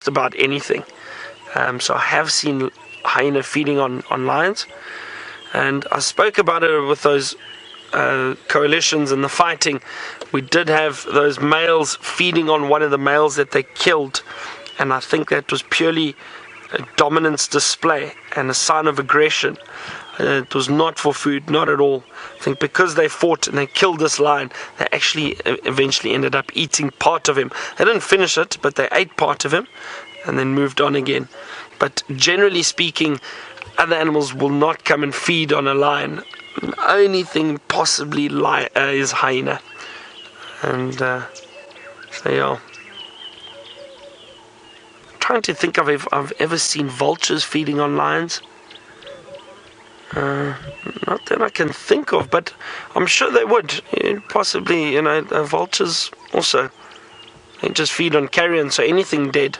about anything. So I have seen hyena feeding on lions, and I spoke about it with those coalitions and the fighting. We did have those males feeding on one of the males that they killed, and I think that was purely a dominance display and a sign of aggression. It was not for food, not at all. I think because they fought and they killed this lion, they actually eventually ended up eating part of him. They didn't finish it, but they ate part of him and then moved on again. But generally speaking, other animals will not come and feed on a lion. The only thing possibly is hyena. And so yeah. I'm trying to think of if I've ever seen vultures feeding on lions. Not that I can think of, but I'm sure they would. Possibly, vultures also. They just feed on carrion, so anything dead.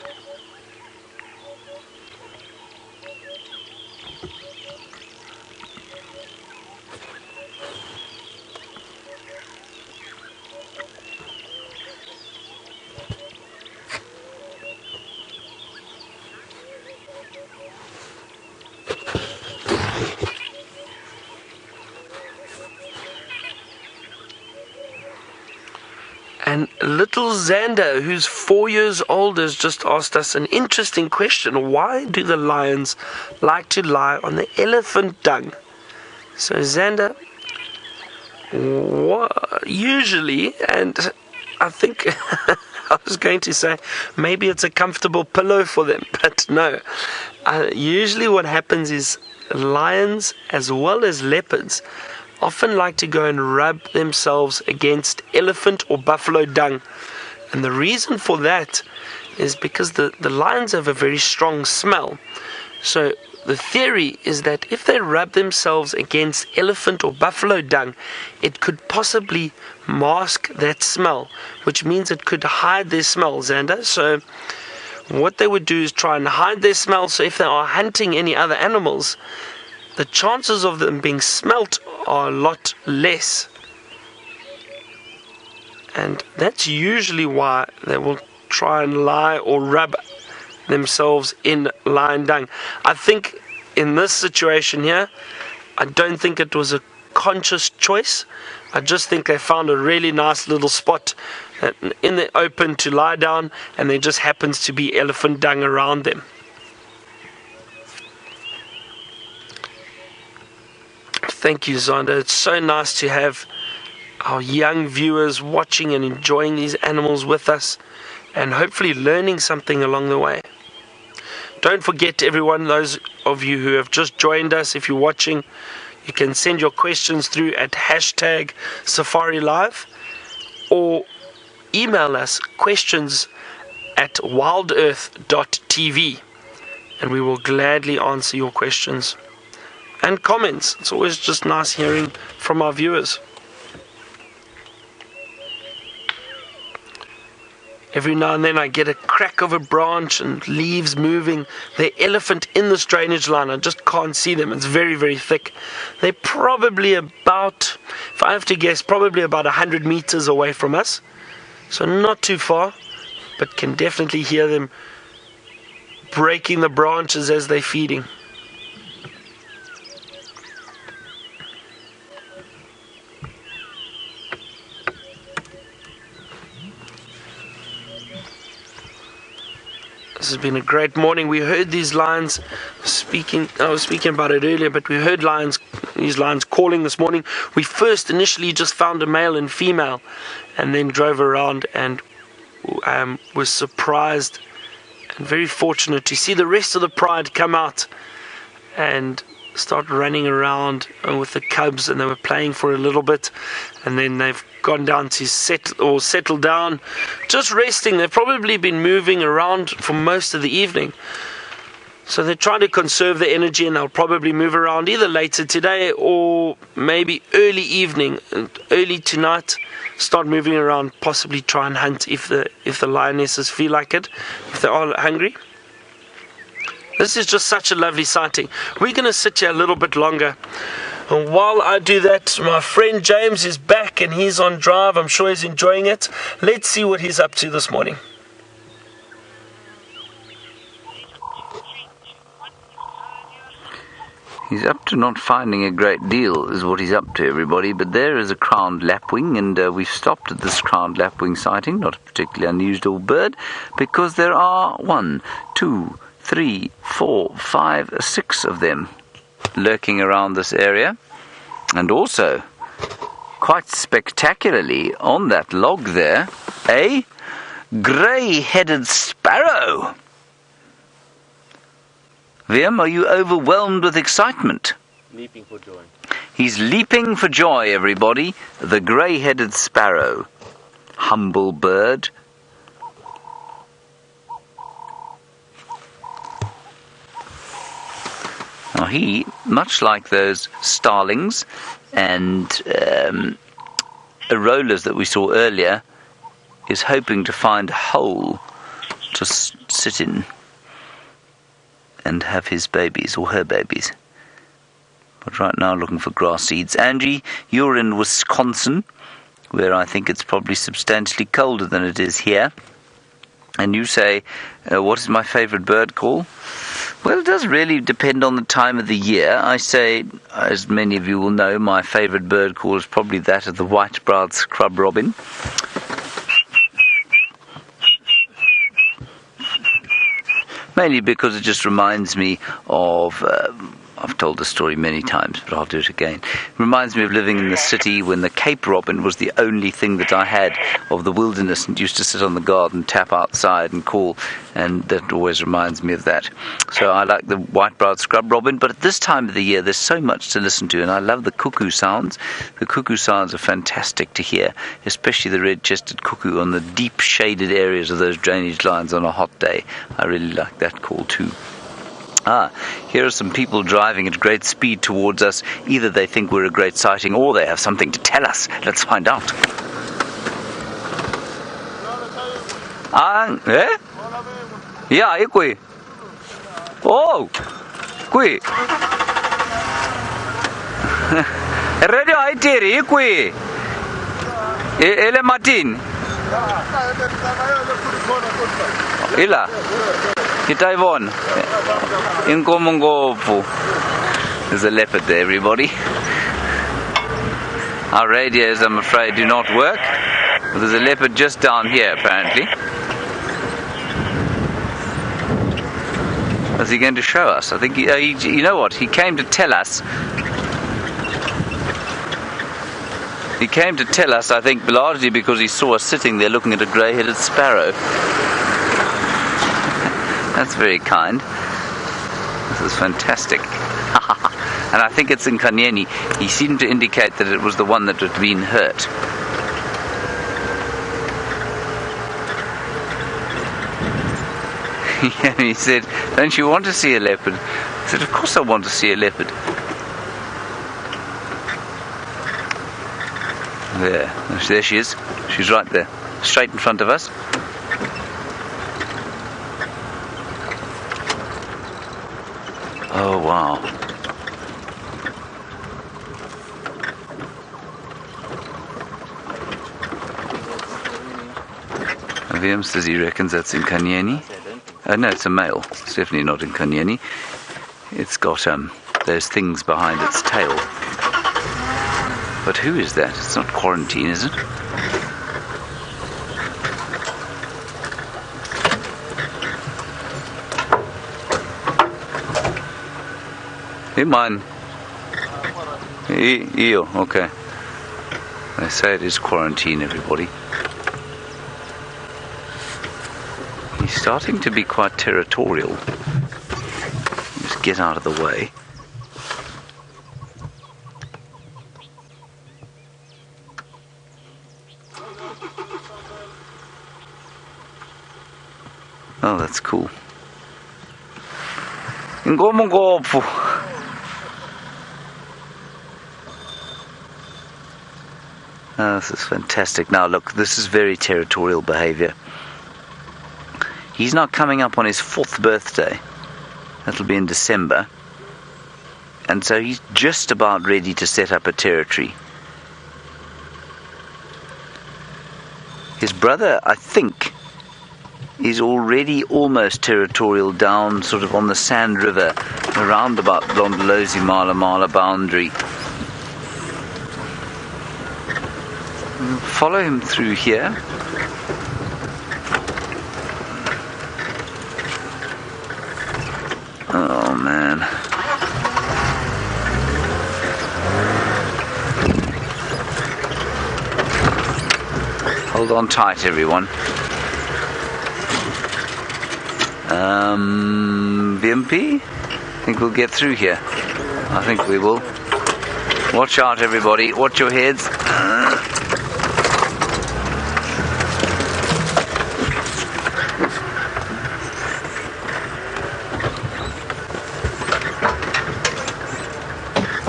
And little Xander, who's 4 years old, has just asked us an interesting question. Why do the lions like to lie on the elephant dung? So Xander, usually, and I think I was going to say maybe it's a comfortable pillow for them, but no. Usually what happens is lions as well as leopards often like to go and rub themselves against elephant or buffalo dung. And the reason for that is because the lions have a very strong smell. So the theory is that if they rub themselves against elephant or buffalo dung, it could possibly mask that smell, which means it could hide their smell, Xander. So what they would do is try and hide their smell, so if they are hunting any other animals, the chances of them being smelt are a lot less. And that's usually why they will try and lie or rub themselves in lion dung. I think in this situation here, I don't think it was a conscious choice. I just think they found a really nice little spot in the open to lie down, and there just happens to be elephant dung around them. Thank you, Zonda. It's so nice to have our young viewers watching and enjoying these animals with us, and hopefully learning something along the way. Don't forget, everyone, those of you who have just joined us, if you're watching, you can send your questions through at #SafariLive, or email us questions at WildEarthTV, and we will gladly answer your questions and comments. It's always just nice hearing from our viewers. Every now and then I get a crack of a branch and leaves moving. The elephant in this drainage line, I just can't see them. It's very, very thick. They're probably about, if I have to guess, probably about 100 meters away from us. So not too far, but can definitely hear them breaking the branches as they're feeding. This has been a great morning. We heard these lions I was speaking about it earlier, but we heard these lions calling this morning. We first initially just found a male and female, and then drove around and was surprised and very fortunate to see the rest of the pride come out and start running around with the cubs, and they were playing for a little bit, and then they've gone down to settle down, just resting. They've probably been moving around for most of the evening, so they're trying to conserve their energy, and they'll probably move around either later today or maybe early evening and early tonight, start moving around, possibly try and hunt if the lionesses feel like it, if they are hungry. This is just such a lovely sighting. We're going to sit here a little bit longer. And while I do that, my friend James is back and he's on drive. I'm sure he's enjoying it. Let's see what he's up to this morning. He's up to not finding a great deal, is what he's up to, everybody. But there is a crowned lapwing, and we've stopped at this crowned lapwing sighting, not a particularly unusual bird, because there are 1, 2, 3, 4, 5, 6 of them lurking around this area. And also, quite spectacularly, on that log there, a grey-headed sparrow. Liam, are you overwhelmed with excitement? Leaping for joy. He's leaping for joy, everybody. The grey-headed sparrow. Humble bird. Now he, much like those starlings and arolas that we saw earlier, is hoping to find a hole to sit in and have his babies, or her babies. But right now looking for grass seeds. Angie, you're in Wisconsin, where I think it's probably substantially colder than it is here. And you say, what is my favourite bird call? Well, it does really depend on the time of the year. I say, as many of you will know, my favourite bird call is probably that of the white-browed scrub robin. Mainly because it just reminds me of, I've told the story many times, but I'll do it again. It reminds me of living in the city when the Cape robin was the only thing that I had of the wilderness, and used to sit on the garden, tap outside and call, and that always reminds me of that. So I like the white-browed scrub robin, but at this time of the year there's so much to listen to, and I love the cuckoo sounds. The cuckoo sounds are fantastic to hear, especially the red-chested cuckoo on the deep shaded areas of those drainage lines on a hot day. I really like that call too. Here are some people driving at great speed towards us. Either they think we're a great sighting, or they have something to tell us. Let's find out. Eh? Yeah, ikui. Oh, kui. Radio aitiri ikui. Ele Martin. Ila. Taiwan. There's a leopard there, everybody. Our radios, I'm afraid, do not work. But there's a leopard just down here, apparently. What's he going to show us? I think, you know what, he came to tell us. He came to tell us, I think, largely because he saw us sitting there looking at a grey-headed sparrow. That's very kind. This is fantastic. And I think it's in Kanyeni. He seemed to indicate that it was the one that had been hurt. He said, don't you want to see a leopard? I said, of course I want to see a leopard. There she is. She's right there, straight in front of us. Oh, wow. Liam says he reckons that's in Kanyeni. No, it's a male. It's definitely not in Kanyeni. It's got those things behind its tail. But who is that? It's not quarantine, is it? Hey, man. Io, okay. They say it is quarantine, everybody. He's starting to be quite territorial. Just get out of the way. Oh, that's cool. Oh, this is fantastic. Now look, this is very territorial behavior. He's not coming up on his 4th birthday. That'll be in December. And so he's just about ready to set up a territory. His brother, I think, is already almost territorial down sort of on the Sand River, around about Londolozi Mala boundary. We'll follow him through here. Oh man. Hold on tight, everyone. VMP? I think we'll get through here. I think we will. Watch out, everybody. Watch your heads.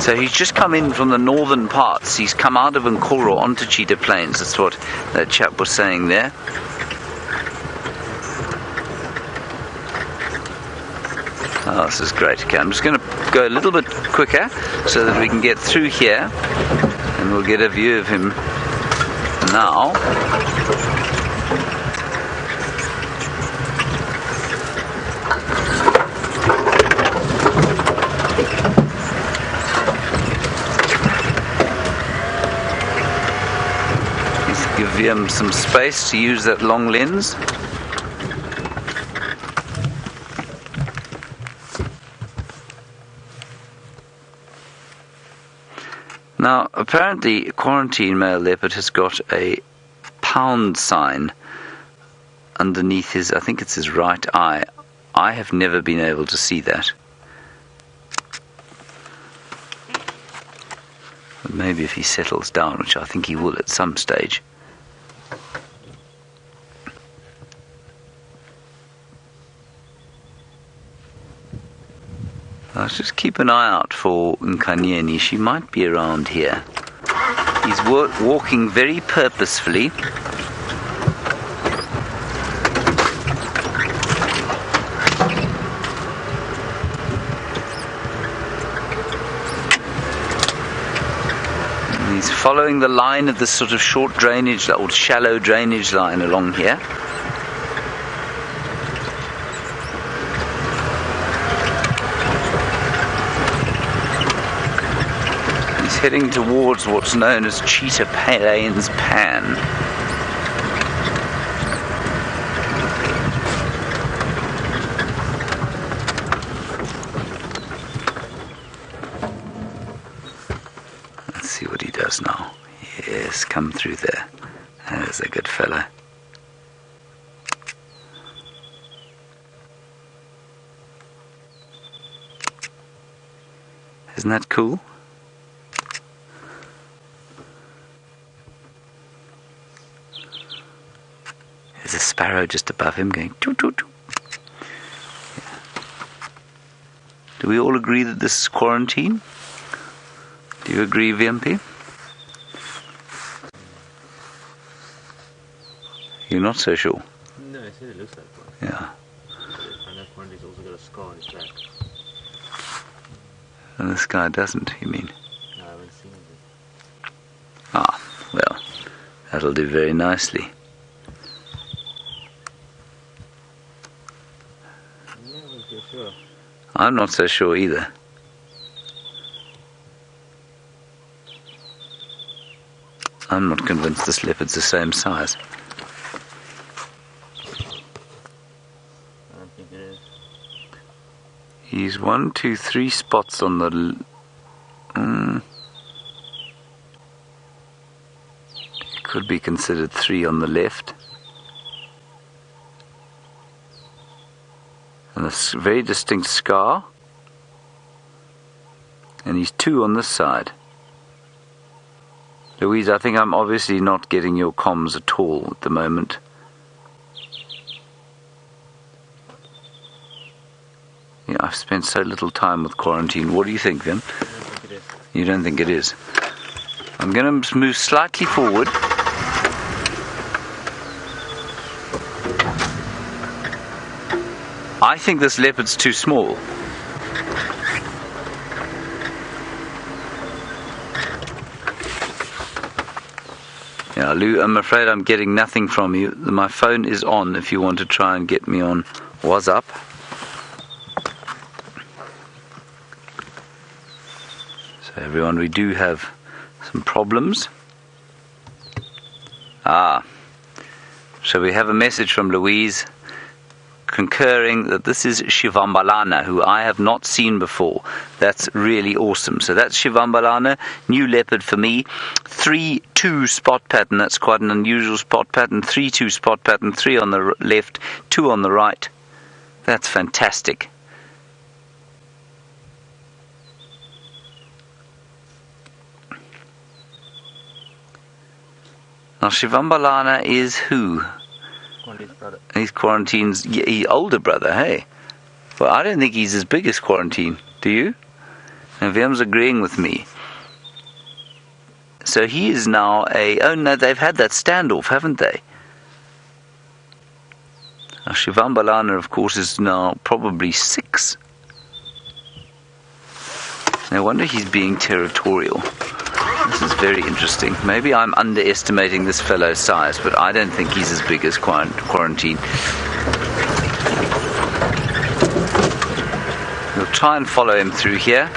So he's just come in from the northern parts. He's come out of Nkoro onto Cheetah Plains. That's what that chap was saying there. Oh, this is great. Okay, I'm just going to go a little bit quicker so that we can get through here and we'll get a view of him now. Give him some space to use that long lens. Now, apparently, quarantine male leopard has got a pound sign underneath his, I think it's his right eye. I have never been able to see that. But maybe if he settles down, which I think he will at some stage. Let's just keep an eye out for Nkanyeni. She might be around here. He's walking very purposefully. And he's following the line of this sort of short drainage, that old shallow drainage line along here. Heading towards what's known as Cheetah Plains Pan. Let's see what he does now. Yes, come through there. There's a good fellow. Isn't that cool? There's a sparrow just above him going toot toot toot. Yeah. Do we all agree that this is quarantine? Do you agree, VMP? You're not so sure? No, I said it looks like one. Yeah. And that quarantine's also got a scar on his back. And this guy doesn't, you mean? No, I haven't seen it. Ah, well, that'll do very nicely. Sure. I'm not so sure either. I'm not convinced this leopard's the same size. I don't think it is. He's 1, 2, 3 spots on the... could be considered 3 on the left. And a very distinct scar. And he's 2 on this side. Louise, I think I'm obviously not getting your comms at all at the moment. Yeah, I've spent so little time with quarantine. What do you think, Vim? I don't think it is. You don't think it is? I'm going to move slightly forward. I think this leopard's too small. Yeah, Yeah, Lou, I'm afraid I'm getting nothing from you. My phone is on if you want to try and get me on WhatsApp. So everyone, we do have some problems. So we have a message from Louise concurring that this is Xivambalana, who I have not seen before. That's really awesome. So that's Xivambalana, new leopard for me. 3-2 spot pattern. That's quite an unusual spot pattern. 3-2 spot pattern. 3 on the left, 2 on the right. That's fantastic. Now Xivambalana is who? Brother. He's Quarantine's older brother, hey? Well, I don't think he's as big as Quarantine. Do you? And Vem's agreeing with me. So he is now oh no, they've had that standoff, haven't they? Now Xivambalana, of course, is now probably 6. No wonder he's being territorial. This is very interesting. Maybe I'm underestimating this fellow's size, but I don't think he's as big as Quarantine. We'll try and follow him through here.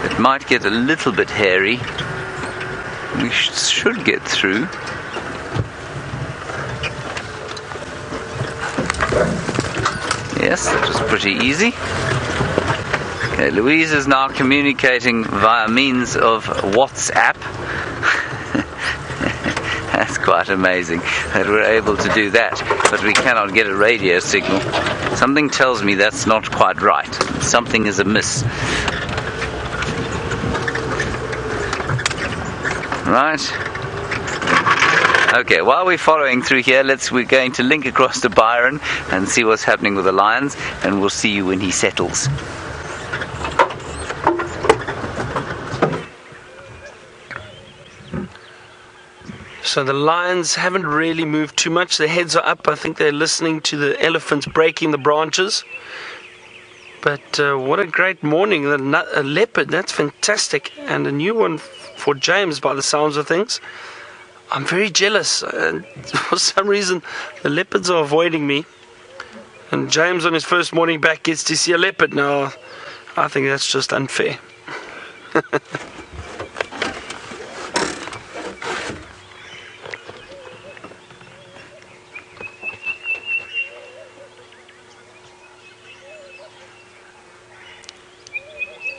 It might get a little bit hairy. We should get through. Yes, that was pretty easy. Okay, Louise is now communicating via means of WhatsApp. That's quite amazing that we're able to do that, but we cannot get a radio signal. Something tells me that's not quite right. Something is amiss. Right. Okay, while we're following through here, we're going to link across to Byron and see what's happening with the lions, and we'll see you when he settles. So the lions haven't really moved too much. Their heads are up. I think they're listening to the elephants breaking the branches. But what a great morning. A leopard, that's fantastic. And a new one for James by the sounds of things. I'm very jealous. For some reason, the leopards are avoiding me. And James on his first morning back gets to see a leopard. Now, I think that's just unfair.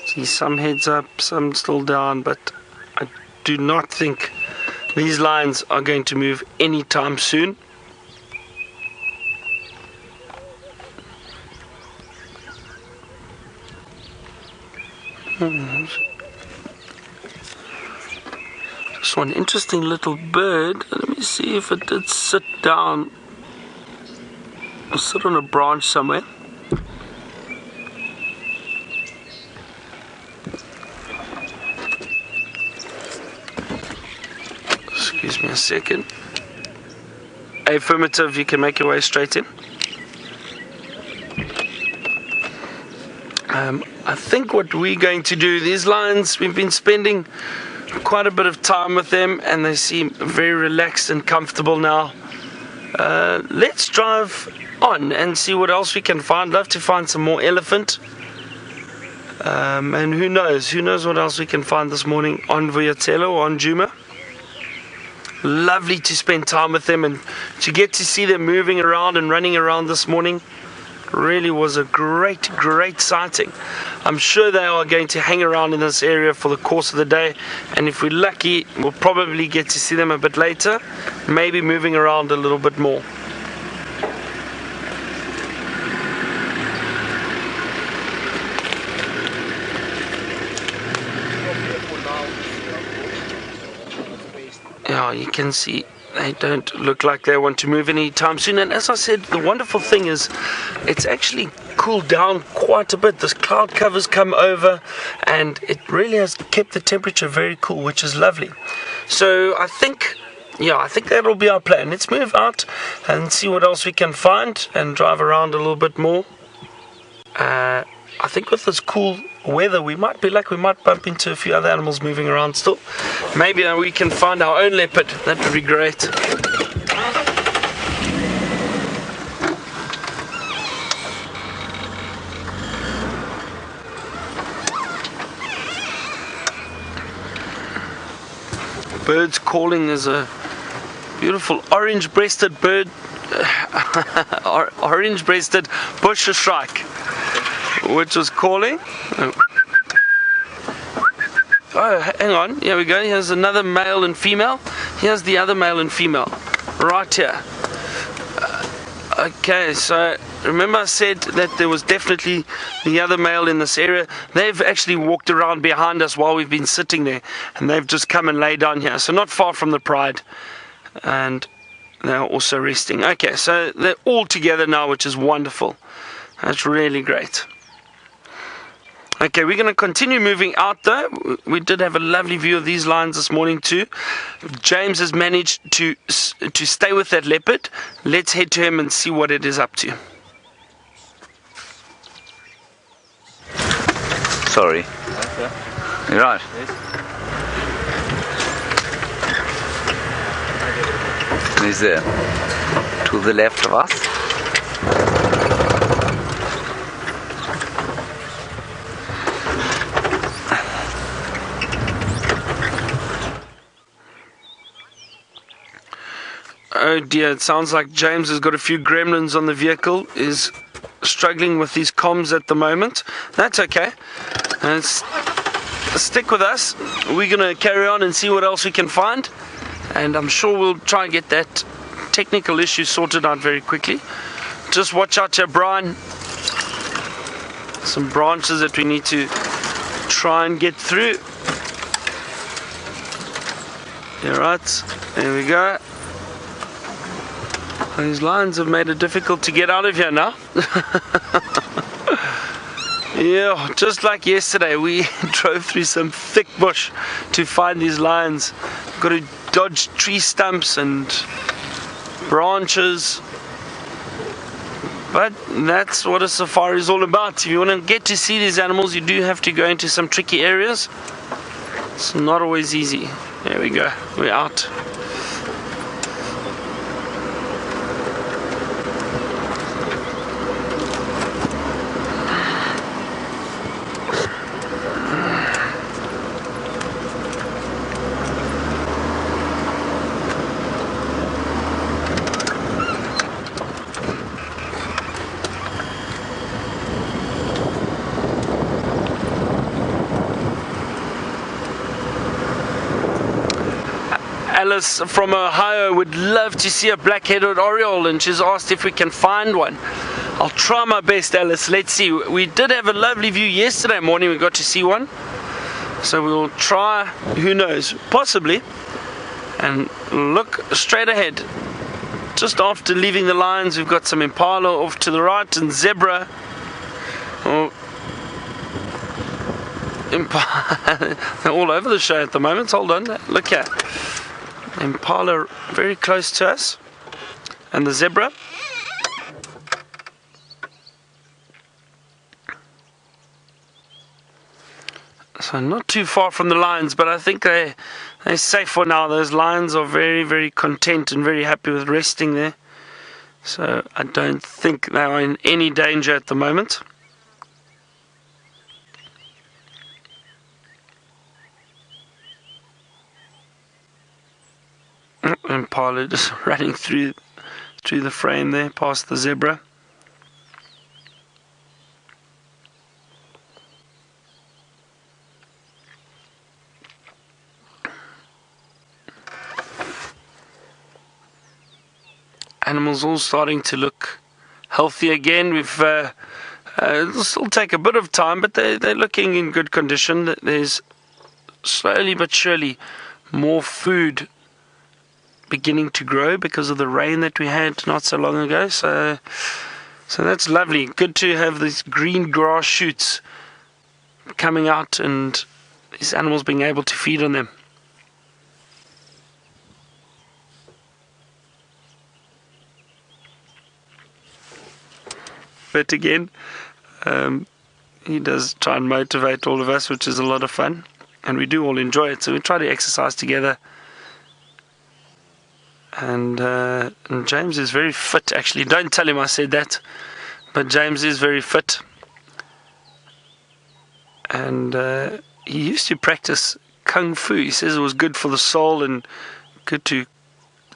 See some heads up, some still down, but I do not think these lions are going to move anytime soon. Just one interesting little bird. Let me see if it did sit down or sit on a branch somewhere. Excuse me a second. Affirmative, you can make your way straight in. I think what we're going to do, these lions, we've been spending quite a bit of time with them and they seem very relaxed and comfortable now. Let's drive on and see what else we can find. Love to find some more elephant. And who knows what else we can find this morning on Vuyatelo or on Djuma. Lovely to spend time with them and to get to see them moving around and running around this morning. Really was a great sighting. I'm sure they are going to hang around in this area for the course of the day, and if we're lucky we'll probably get to see them a bit later, maybe moving around a little bit more. Yeah, you can see they don't look like they want to move anytime soon. And as I said, the wonderful thing is it's actually cooled down quite a bit. This cloud cover's come over and it really has kept the temperature very cool, which is lovely. So I think that'll be our plan. Let's move out and see what else we can find and drive around a little bit more. I think with this cool weather, we might be lucky. We might bump into a few other animals moving around still. Maybe we can find our own leopard. That would be great. Birds calling. Is a beautiful orange-breasted bird, orange-breasted bush shrike, which was calling. Oh, hang on. Here we go. Here's another male and female. Here's the other male and female, right here. Okay, so remember I said that there was definitely the other male in this area. They've actually walked around behind us while we've been sitting there, and they've just come and lay down here, so not far from the pride, and they're also resting. Okay, so they're all together now, which is wonderful. That's really great. Okay, we're going to continue moving out though. We did have a lovely view of these lions this morning too. James has managed to stay with that leopard. Let's head to him and see what it is up to. Sorry. Okay. You're right. Yes. He's there. To the left of us. Oh dear, it sounds like James has got a few gremlins on the vehicle, is struggling with these comms at the moment. That's okay. Stick with us. We're going to carry on and see what else we can find. And I'm sure we'll try and get that technical issue sorted out very quickly. Just watch out here, Brian. Some branches that we need to try and get through. Yeah, right. There we go. These lions have made it difficult to get out of here now. Yeah, just like yesterday, we drove through some thick bush to find these lions. Got to dodge tree stumps and branches. But that's what a safari is all about. If you want to get to see these animals, you do have to go into some tricky areas. It's not always easy. There we go. We're out. Alice from Ohio would love to see a black-headed oriole, and she's asked if we can find one. I'll try my best, Alice. Let's see. We did have a lovely view yesterday morning. We got to see one, so we'll try. Who knows? Possibly. And look straight ahead. Just after leaving the lions, we've got some impala off to the right and zebra. Oh, impala. They're all over the show at the moment. Hold on. Look here. Impala very close to us, and the zebra. So not too far from the lions, but I think they're safe for now. Those lions are very, very content and very happy with resting there. So I don't think they are in any danger at the moment. Impala just running through the frame there, past the zebra. Animals all starting to look healthy again. It'll still take a bit of time, but they're looking in good condition. There's slowly but surely more food beginning to grow because of the rain that we had not so long ago. So that's lovely. Good to have these green grass shoots coming out and these animals being able to feed on them. But again, he does try and motivate all of us, which is a lot of fun, and we do all enjoy it. So we try to exercise together. And James is very fit, actually. Don't tell him I said that, but James is very fit. And he used to practice kung fu. He says it was good for the soul and good to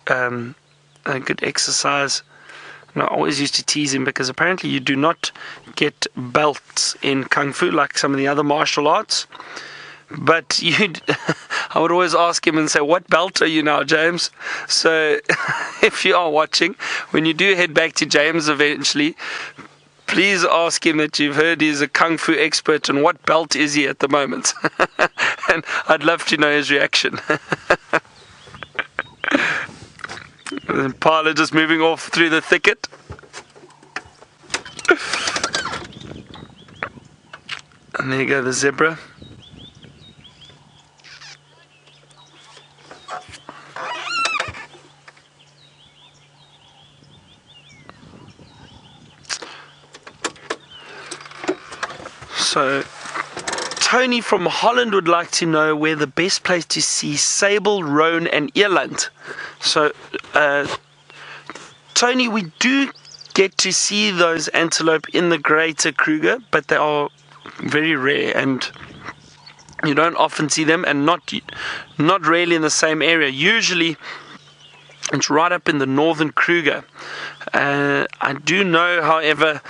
good exercise. And I always used to tease him because apparently you do not get belts in kung fu like some of the other martial arts. But I would always ask him and say, what belt are you now, James? So if you are watching, when you do head back to James eventually, please ask him that you've heard he's a kung fu expert and what belt is he at the moment. And I'd love to know his reaction. And Impala just moving off through the thicket. And there you go, the zebra. So, Tony from Holland would like to know where the best place to see sable, roan and eland. So, Tony, we do get to see those antelope in the greater Kruger, but they are very rare and you don't often see them, and not really in the same area. Usually it's right up in the northern Kruger. I do know, however,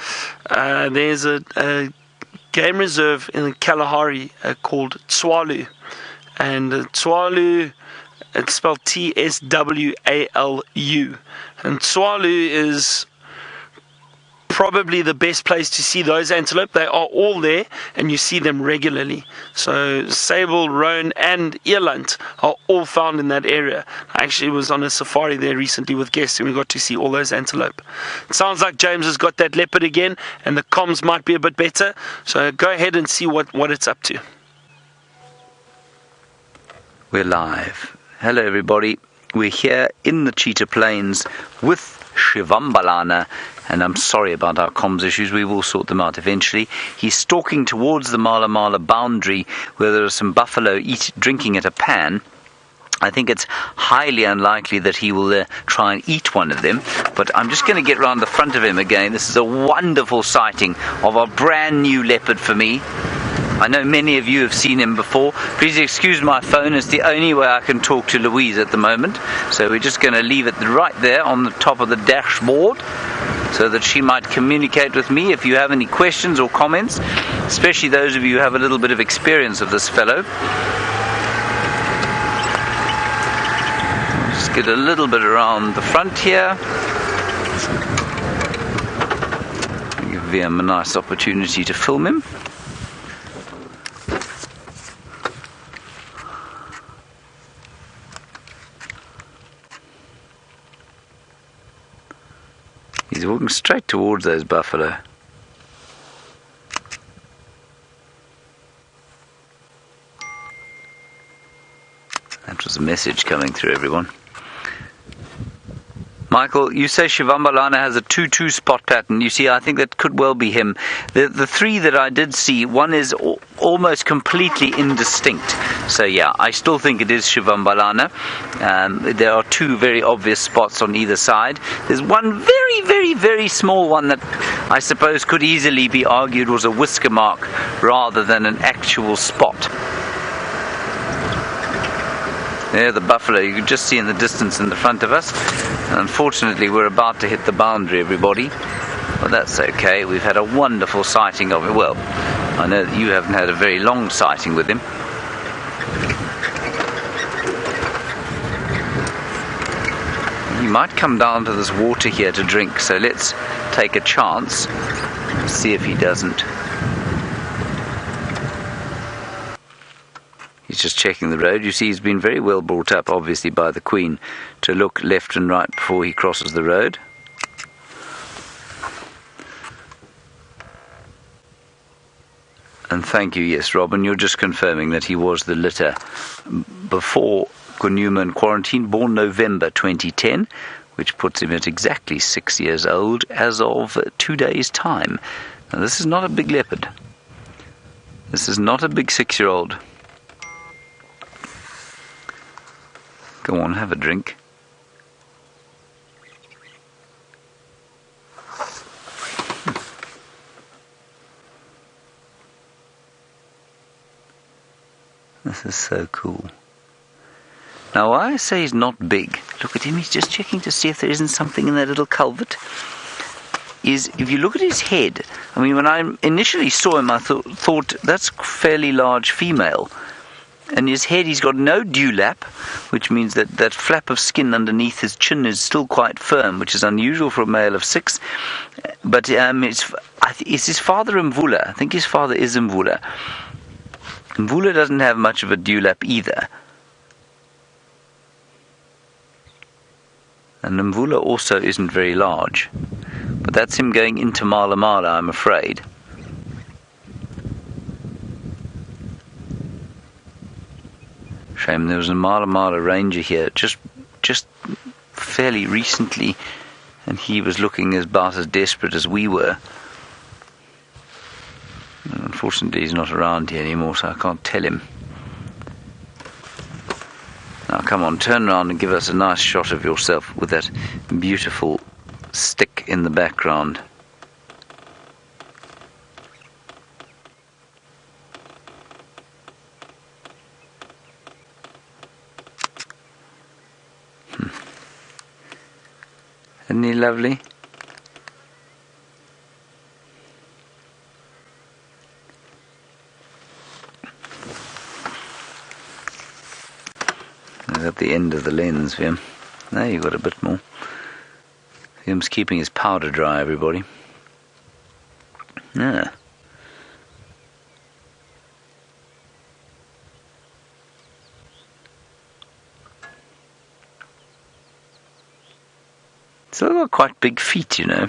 there's a game reserve in Kalahari called Tswalu, and Tswalu, it's spelled Tswalu, and Tswalu is probably the best place to see those antelope. They are all there and you see them regularly. So sable, roan and eland are all found in that area. I actually was on a safari there recently with guests and we got to see all those antelope. It sounds like James has got that leopard again and the comms might be a bit better, so go ahead and see what it's up to. We're live. Hello everybody. We're here in the Cheetah Plains with Xivambalana, and I'm sorry about our comms issues. We will sort them out eventually. He's stalking towards the Mala Mala boundary where there are some buffalo drinking at a pan. I think it's highly unlikely that he will try and eat one of them, but I'm just going to get round the front of him again. This is a wonderful sighting of a brand new leopard for me. I know many of you have seen him before. Please excuse my phone, it's the only way I can talk to Louise at the moment. So we're just going to leave it right there on the top of the dashboard so that she might communicate with me if you have any questions or comments, especially those of you who have a little bit of experience of this fellow. Just get a little bit around the front here. Give him a nice opportunity to film him. He's walking straight towards those buffalo. That was a message coming through, everyone. Michael, you say Xivambalana has a 2-2 spot pattern. You see, I think that could well be him. The three that I did see, one is almost completely indistinct. So yeah, I still think it is Xivambalana. There are two very obvious spots on either side. There's one very, very, very small one that I suppose could easily be argued was a whisker mark rather than an actual spot. There, the buffalo, you can just see in the distance in the front of us. And unfortunately, we're about to hit the boundary, everybody. But that's okay. We've had a wonderful sighting of it. Well, I know that you haven't had a very long sighting with him. He might come down to this water here to drink, so let's take a chance. See if he doesn't. He's just checking the road. You see, he's been very well brought up, obviously, by the Queen to look left and right before he crosses the road. And thank you, yes, Robin, you're just confirming that he was the litter before Nkuhuma in quarantine, born November 2010, which puts him at exactly 6 years old as of 2 days' time. Now, this is not a big leopard. This is not a big 6-year-old. Go on, have a drink. This is so cool. Now, why I say he's not big, look at him, he's just checking to see if there isn't something in that little culvert, is if you look at his head, I mean, when I initially saw him, I thought that's fairly large female. And his head, he's got no dewlap, which means that that flap of skin underneath his chin is still quite firm, which is unusual for a male of 6. But it's his father Mvula. I think his father is Mvula. Mvula doesn't have much of a dewlap either. And Mvula also isn't very large. But that's him going into Mala Mala, I'm afraid. Shame there was a Mala Mala ranger here just fairly recently, and he was looking about as desperate as we were. Unfortunately, he's not around here anymore, so I can't tell him. Now, come on, turn around and give us a nice shot of yourself with that beautiful stick in the background. Isn't he lovely? At the end of the lens, Vim. There you got a bit more. Vim's keeping his powder dry, everybody. Yeah. Still got quite big feet, you know.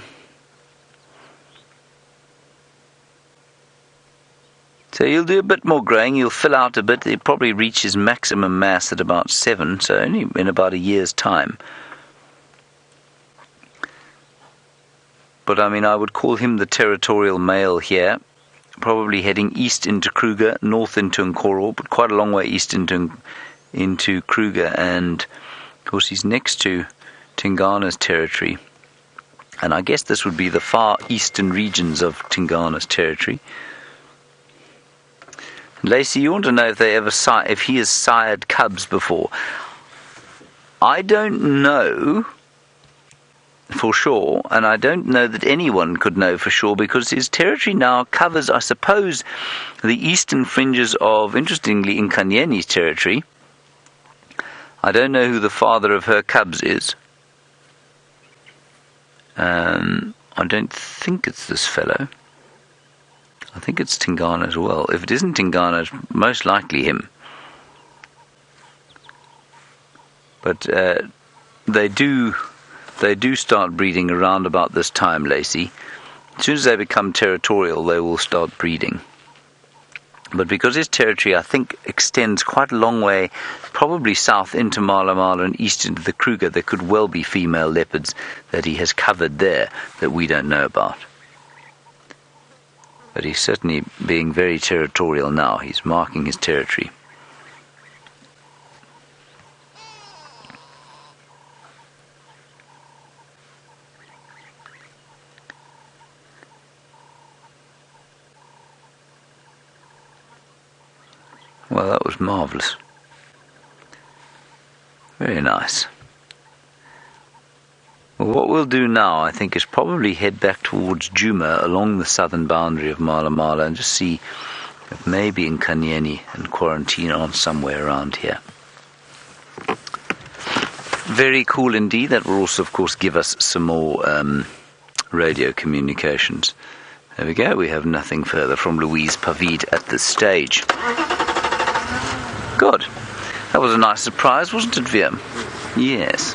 So he'll do a bit more growing, he'll fill out a bit, he'll probably reach his maximum mass at about 7, so only in about a year's time. But I mean, I would call him the territorial male here, probably heading east into Kruger, north into Nkoro, but quite a long way east into Kruger, and of course he's next to Tingana's territory. And I guess this would be the far eastern regions of Tingana's territory. Lacey, you want to know if he has sired cubs before. I don't know for sure, and I don't know that anyone could know for sure, because his territory now covers, I suppose, the eastern fringes of, interestingly, Nkanyeni's territory. I don't know who the father of her cubs is. I don't think it's this fellow. I think it's Tingana as well. If it isn't Tingana, it's most likely him. But they do start breeding around about this time, Lacey. As soon as they become territorial, they will start breeding. But because his territory, I think, extends quite a long way, probably south into Mala Mala and east into the Kruger, there could well be female leopards that he has covered there that we don't know about. But he's certainly being very territorial now. He's marking his territory. Well, that was marvellous. Very nice. Well, what we'll do now, I think, is probably head back towards Djuma along the southern boundary of Mala Mala and just see if maybe Nkanyeni and Quarantine are somewhere around here. Very cool indeed. That will also, of course, give us some more radio communications. There we go. We have nothing further from Louise Pavid at this stage. Good. That was a nice surprise, wasn't it, Viam? Yes.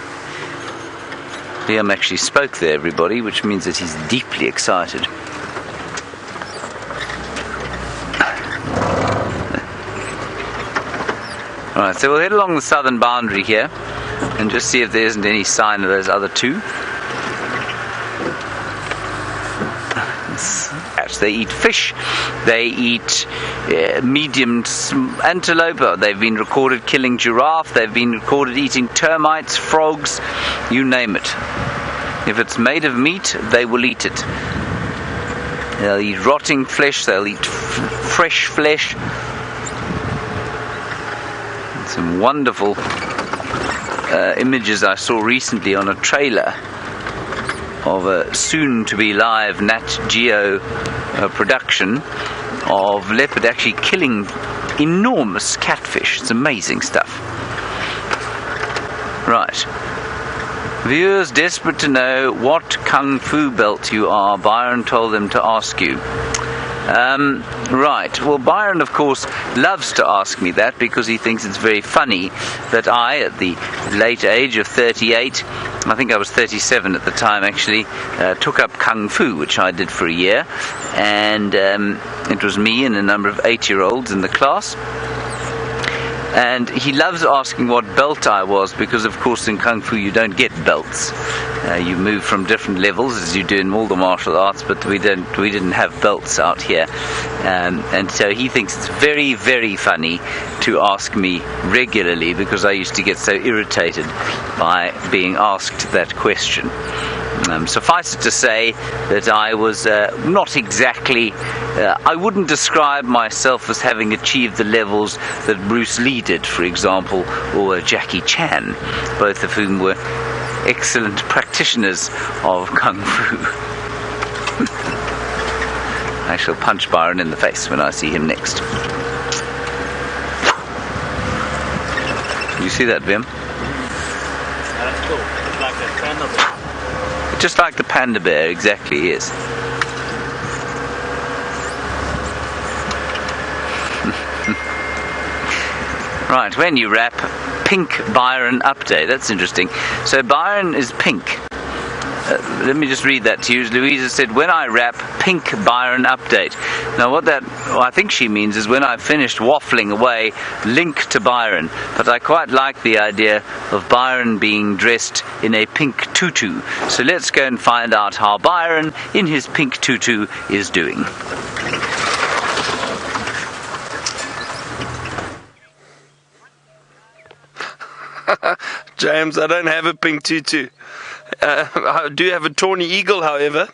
Liam actually spoke there, everybody, which means that he's deeply excited. Alright, so we'll head along the southern boundary here and just see if there isn't any sign of those other two. That's They eat fish, they eat medium antelope, they've been recorded killing giraffe, they've been recorded eating termites, frogs, you name it. If it's made of meat, they will eat it. They'll eat rotting flesh, they'll eat fresh flesh. Some wonderful images I saw recently on a trailer of a soon-to-be live Nat.Geo production of leopard actually killing enormous catfish. It's amazing stuff. Right. Viewers desperate to know what kung fu belt you are. Byron told them to ask you. Right, well, Byron, of course, loves to ask me that because he thinks it's very funny that I, at the late age of 38, I think I was 37 at the time actually, took up kung fu, which I did for a year, and it was me and a number of 8-year-olds in the class. And he loves asking what belt I was because, of course, in Kung Fu you don't get belts. You move from different levels as you do in all the martial arts, but we didn't have belts out here. And so he thinks it's very, very funny to ask me regularly because I used to get so irritated by being asked that question. Suffice it to say that I was not exactly, I wouldn't describe myself as having achieved the levels that Bruce Lee did, for example, or Jackie Chan, both of whom were excellent practitioners of Kung Fu. I shall punch Byron in the face when I see him next. You see that, Vim? That's cool. It's like a panda bear. Just like the panda bear, exactly, yes. Right, when you rap, pink Byron update. That's interesting. So Byron is pink. Let me just read that to you. Louisa said, when I rap, pink Byron update. Now what I think she means is when I've finished waffling away, link to Byron. But I quite like the idea of Byron being dressed in a pink tutu. So let's go and find out how Byron, in his pink tutu, is doing. James, I don't have a pink tutu. I do have a tawny eagle, however.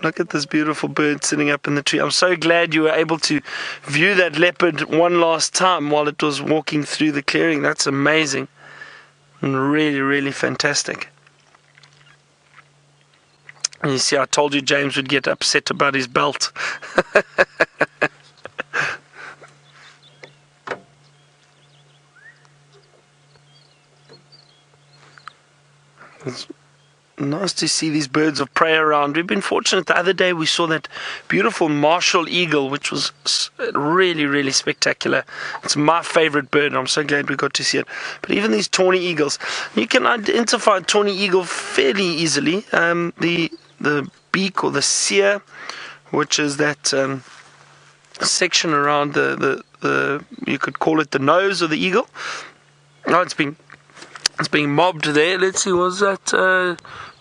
Look at this beautiful bird sitting up in the tree. I'm so glad you were able to view that leopard one last time while it was walking through the clearing. That's amazing. And really, really fantastic. And you see, I told you James would get upset about his belt. It's nice to see these birds of prey around. We've been fortunate. The other day we saw that beautiful martial eagle, which was really, really spectacular. It's my favorite bird. I'm so glad we got to see it. But even these tawny eagles, you can identify a tawny eagle fairly easily. The beak or the cere, which is that section around the you could call it the nose of the eagle. Oh, it's being mobbed there. Let's see, was that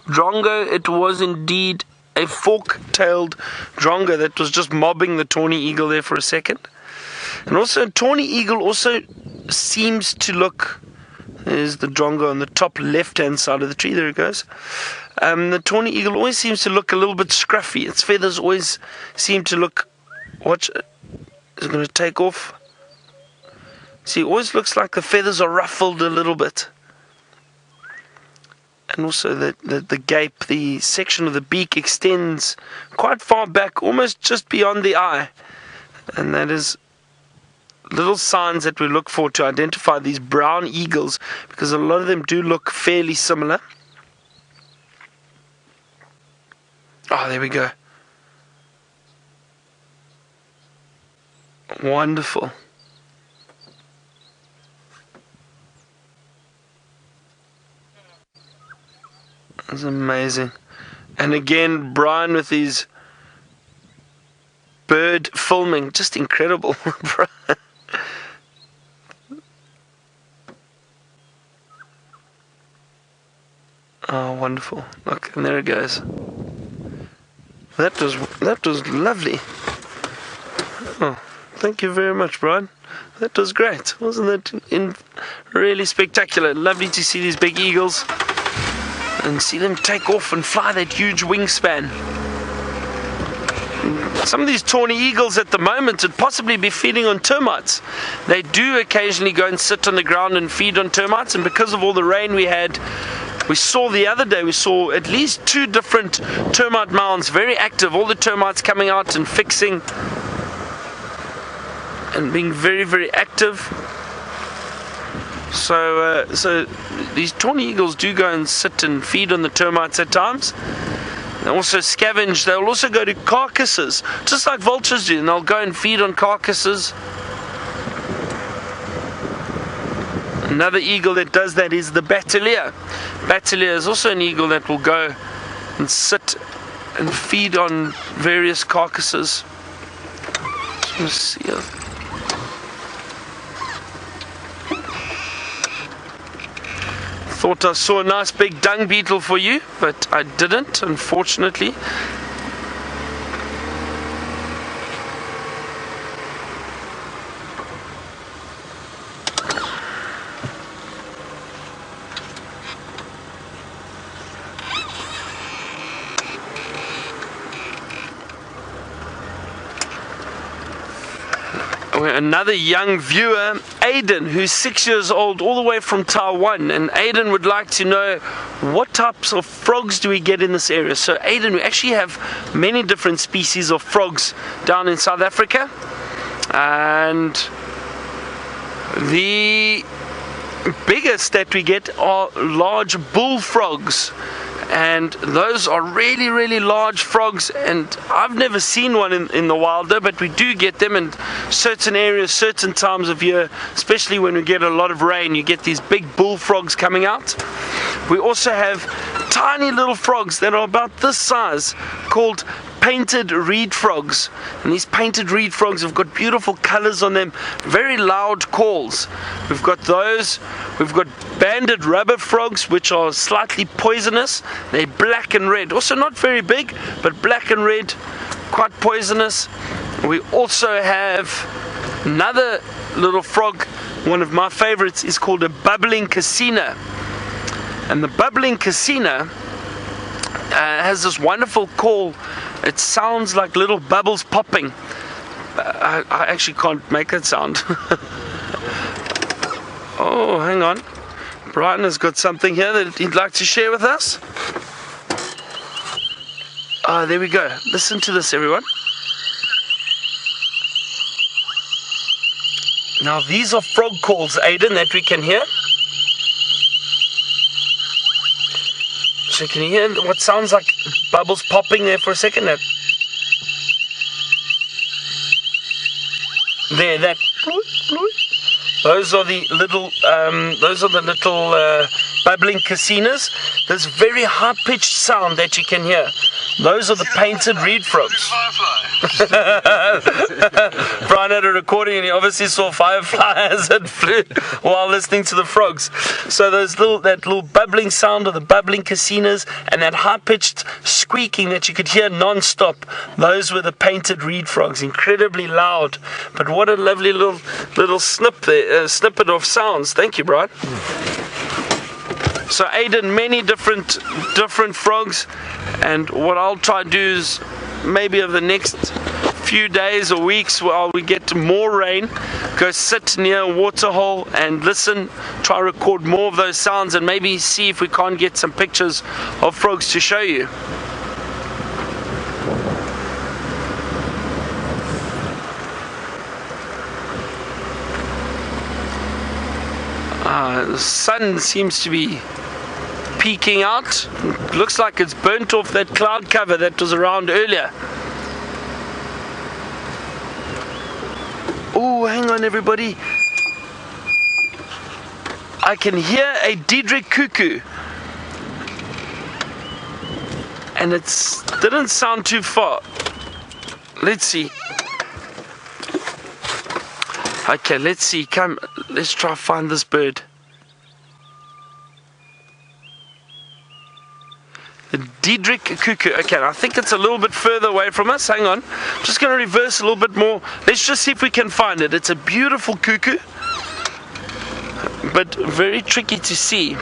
drongo? It was indeed a fork-tailed drongo that was just mobbing the tawny eagle there for a second. And also, tawny eagle also seems to look... There's the drongo on the top left-hand side of the tree. There it goes. The tawny eagle always seems to look a little bit scruffy. Its feathers always seem to look... Watch, is it going to take off? See, it always looks like the feathers are ruffled a little bit. And also the gape, the section of the beak extends quite far back, almost just beyond the eye. And that is little signs that we look for to identify these brown eagles, because a lot of them do look fairly similar. Oh, there we go. Wonderful. That's amazing. And again, Brian with his bird filming, just incredible. Oh, wonderful. Look, and there it goes. That was lovely. Oh, thank you very much, Brian. That was great. Wasn't that really spectacular? Lovely to see these big eagles and see them take off and fly that huge wingspan. Some of these tawny eagles at the moment would possibly be feeding on termites. They do occasionally go and sit on the ground and feed on termites, and because of all the rain we had, we saw the other day, we saw at least 2 different termite mounds, very active, all the termites coming out and fixing and being very, very active. So these tawny eagles do go and sit and feed on the termites at times. They also scavenge. They'll also go to carcasses, just like vultures do, and they'll go and feed on carcasses. Another eagle that does that is the bateleur. Bateleur is also an eagle that will go and sit and feed on various carcasses. Let's see here. Thought I saw a nice big dung beetle for you, but I didn't, unfortunately. Another young viewer, Aiden, who's 6 years old, all the way from Taiwan, and Aiden would like to know what types of frogs do we get in this area. So Aiden, we actually have many different species of frogs down in South Africa, and the biggest that we get are large bullfrogs. And those are really, really large frogs, and I've never seen one in the wild though, but we do get them in certain areas, certain times of year, especially when we get a lot of rain. You get these big bullfrogs coming out. We also have tiny little frogs that are about this size called painted reed frogs, and these painted reed frogs have got beautiful colors on them, very loud calls. We've got those. We've got banded rubber frogs, which are slightly poisonous. They're black and red, also not very big, but black and red, quite poisonous. We also have another little frog. One of my favorites is called a bubbling casina, and the bubbling casina has this wonderful call. It sounds like little bubbles popping. I actually can't make that sound. Oh, hang on. Brian has got something here that he'd like to share with us. Ah, there we go. Listen to this, everyone. Now, these are frog calls, Aiden, that we can hear. So can you hear what sounds like bubbles popping there for a second? There, that. Those are the little bubbling casinas. This very high-pitched sound that you can hear. Those are the painted reed frogs. Brian had a recording and he obviously saw firefly as it flew while listening to the frogs. So that little bubbling sound of the bubbling casinas and that high-pitched squeaking that you could hear non-stop, those were the painted reed frogs. Incredibly loud, but what a lovely little snippet of sounds. Thank you, Brian. So Aiden, many different frogs, and what I'll try to do is maybe over the next few days or weeks while we get more rain, go sit near a waterhole and listen, try to record more of those sounds, and maybe see if we can't get some pictures of frogs to show you. The sun seems to be peeking out. Looks like it's burnt off that cloud cover that was around earlier. Oh, hang on everybody. I can hear a Diedrich cuckoo. And it didn't sound too far. Let's see. Okay, let's see. Come, let's try to find this bird. The Diedrich cuckoo. Okay, I think it's a little bit further away from us. Hang on. I'm just going to reverse a little bit more. Let's just see if we can find it. It's a beautiful cuckoo, but very tricky to see.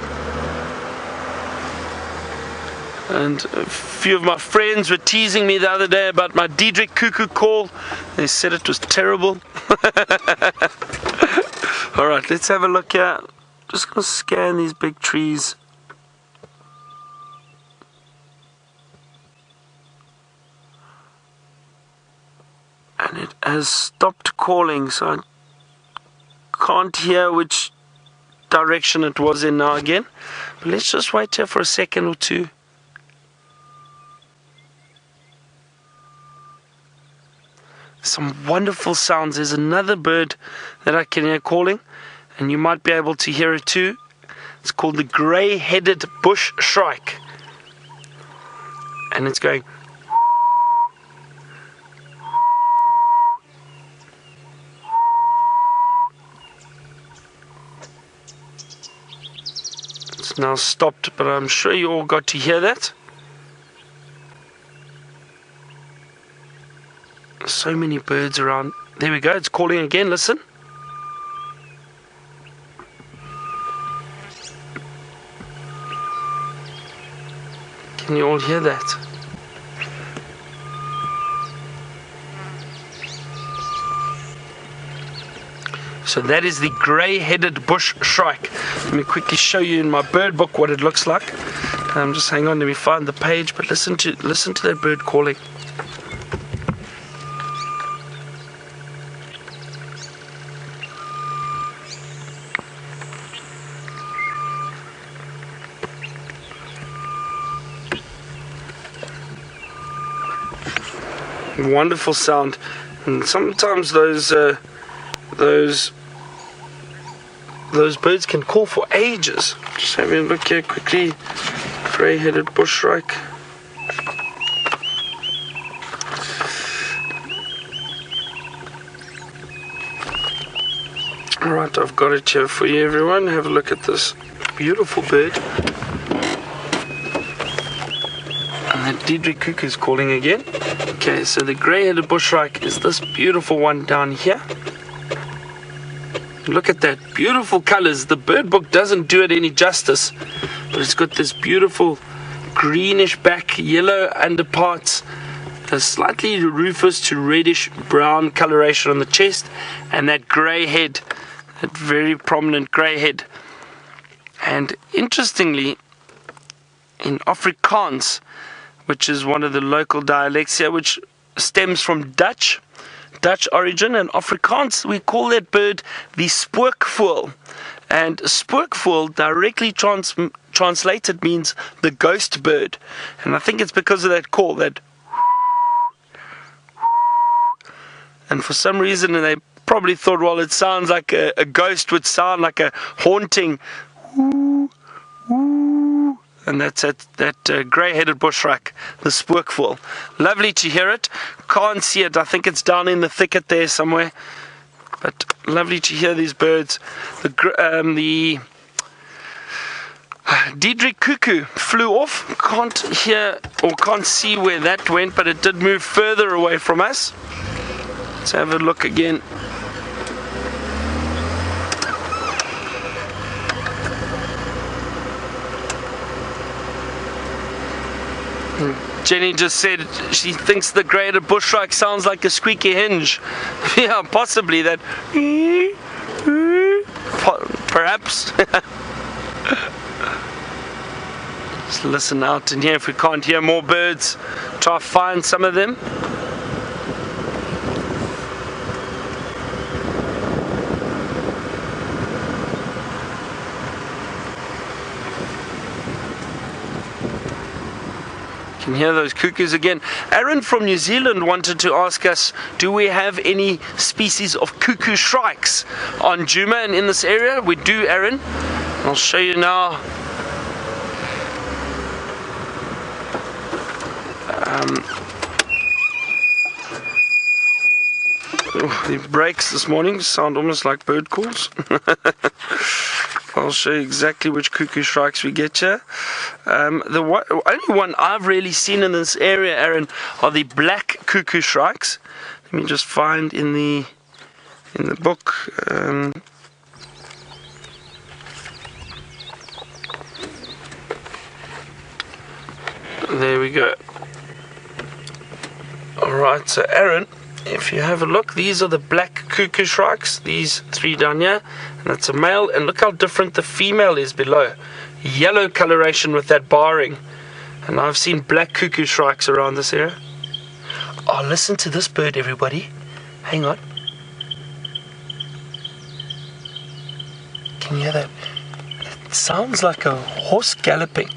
And a few of my friends were teasing me the other day about my Diedrich cuckoo call. They said it was terrible. Alright, let's have a look here. Just going to scan these big trees. And it has stopped calling, so I can't hear which direction it was in now again. But let's just wait here for a second or two. Some wonderful sounds. There's another bird that I can hear calling, and you might be able to hear it too. It's called the grey-headed bush shrike, and it's going. It's now stopped, but I'm sure you all got to hear that. So many birds around. There we go, it's calling again. Listen. Can you all hear that? So that is the grey-headed bush shrike. Let me quickly show you in my bird book what it looks like. Just hang on, let me find the page, but listen to that bird calling. Wonderful sound, and sometimes those birds can call for ages. Just having a look here quickly. Grey-headed bush shrike. Alright, I've got it here for you, everyone. Have a look at this beautiful bird. And the Diedrich cuckoo is calling again. Okay, so the grey-headed bush shrike is this beautiful one down here. Look at that, beautiful colors. The bird book doesn't do it any justice, but it's got this beautiful greenish back, yellow underparts, a slightly rufous to reddish brown coloration on the chest, and that grey head, that very prominent grey head. And interestingly, in Afrikaans, which is one of the local dialects here, which stems from Dutch origin, and Afrikaans, we call that bird the spookvoël. And spookvoël directly translated means the ghost bird. And I think it's because of that call, that. And for some reason, they probably thought, well, it sounds like a ghost would sound like a haunting. And that's that grey-headed bush shrike, the spookvoël. Lovely to hear it. Can't see it. I think it's down in the thicket there somewhere. But lovely to hear these birds. The Diedrich cuckoo flew off. Can't hear or can't see where that went, but it did move further away from us. Let's have a look again. Jenny just said she thinks the grey-headed bush shrike sounds like a squeaky hinge. Yeah, possibly that. Perhaps. Just listen out in here if we can't hear more birds. Try to find some of them. Can hear those cuckoos again. Aaron from New Zealand wanted to ask us, do we have any species of cuckoo shrikes on Djuma and in this area? We do, Aaron. I'll show you now. The brakes this morning sound almost like bird calls. I'll show you exactly which cuckoo shrikes we get here. The only one I've really seen in this area, Aaron, are the black cuckoo shrikes. Let me just find in the book. There we go. Alright, so Aaron, if you have a look, these are the black cuckoo shrikes, these three down here, and that's a male, and look how different the female is below. Yellow coloration with that barring, and I've seen black cuckoo shrikes around this area. Oh, listen to this bird, everybody. Hang on. Can you hear that? It sounds like a horse galloping.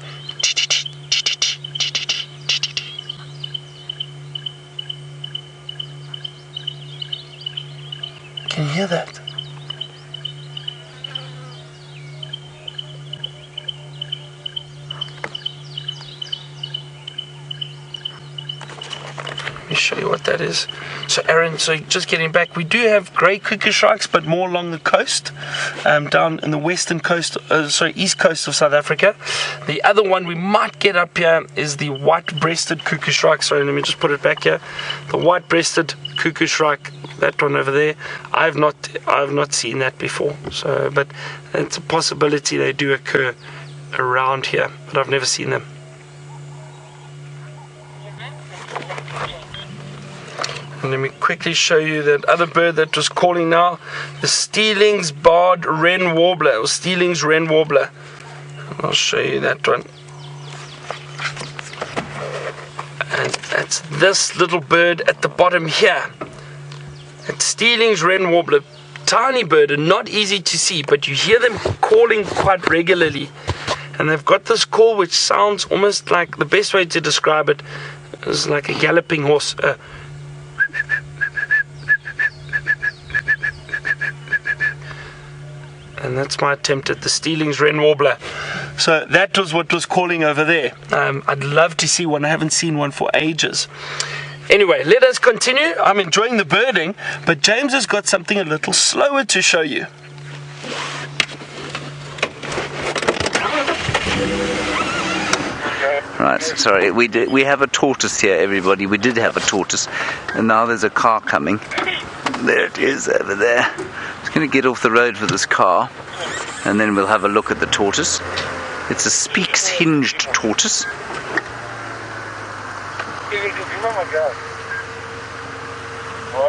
Can you hear that? Let me show you what that is. So Aaron, so just getting back, we do have grey cuckoo shrikes, but more along the coast, down in the western coast, east coast of South Africa. The other one we might get up here is the white-breasted cuckoo shrike. Sorry, let me just put it back here. The white-breasted cuckoo shrike, that one over there. I've not seen that before. So, but it's a possibility they do occur around here, but I've never seen them. And let me quickly show you that other bird that was calling now, the Steeling's barred wren warbler, or Steeling's wren warbler. I'll show you that one. And that's this little bird at the bottom here. It's Steeling's wren warbler. Tiny bird and not easy to see, but you hear them calling quite regularly. And they've got this call which sounds almost like, the best way to describe it is like a galloping horse. And that's my attempt at the Steeling's wren warbler. So that was what was calling over there. I'd love to see one. I haven't seen one for ages. Anyway, let us continue. I'm enjoying the birding, but James has got something a little slower to show you. Right, sorry, we have a tortoise here, everybody. We did have a tortoise, and now there's a car coming. There it is, over there. I'm just going to get off the road for this car, and then we'll have a look at the tortoise. It's a speaks-hinged tortoise.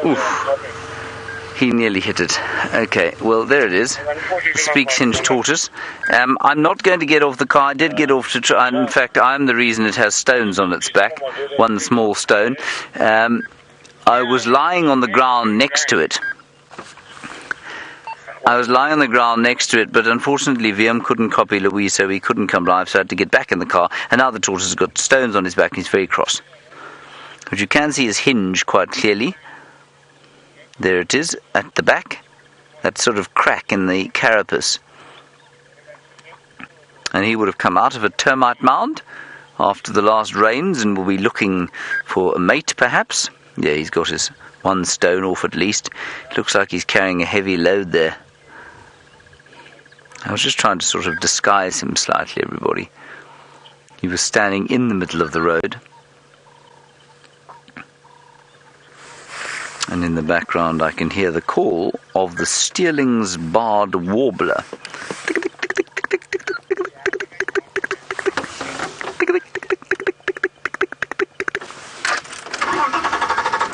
Oof. He nearly hit it. Okay, well, there it is. Speaks-hinged tortoise. I'm not going to get off the car. I did get off to try. In fact, I'm the reason it has stones on its back. One small stone. I was lying on the ground next to it. But unfortunately VM couldn't copy Louise, so he couldn't come live, so I had to get back in the car, and now the tortoise has got stones on his back and he's very cross. But you can see his hinge quite clearly. There it is, at the back. That sort of crack in the carapace. And he would have come out of a termite mound after the last rains and will be looking for a mate, perhaps. Yeah, he's got his one stone off at least. It looks like he's carrying a heavy load there. I was just trying to sort of disguise him slightly, everybody. He was standing in the middle of the road. And in the background I can hear the call of the Steeling's barred warbler.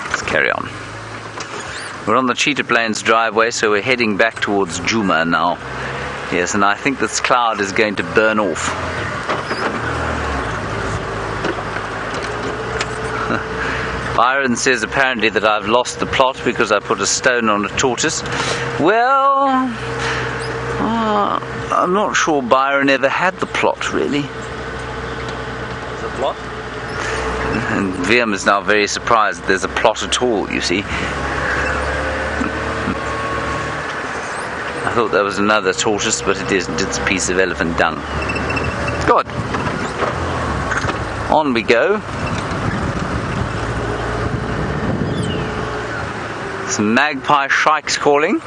Let's carry on. We're on the Cheetah Plains driveway, so we're heading back towards Djuma now. Yes, and I think this cloud is going to burn off. Byron says apparently that I've lost the plot because I put a stone on a tortoise. Well, I'm not sure Byron ever had the plot, really. The plot? And VM is now very surprised that there's a plot at all, you see. I thought that was another tortoise, but it isn't. It's a piece of elephant dung. Good. On we go. Some magpie shrikes calling.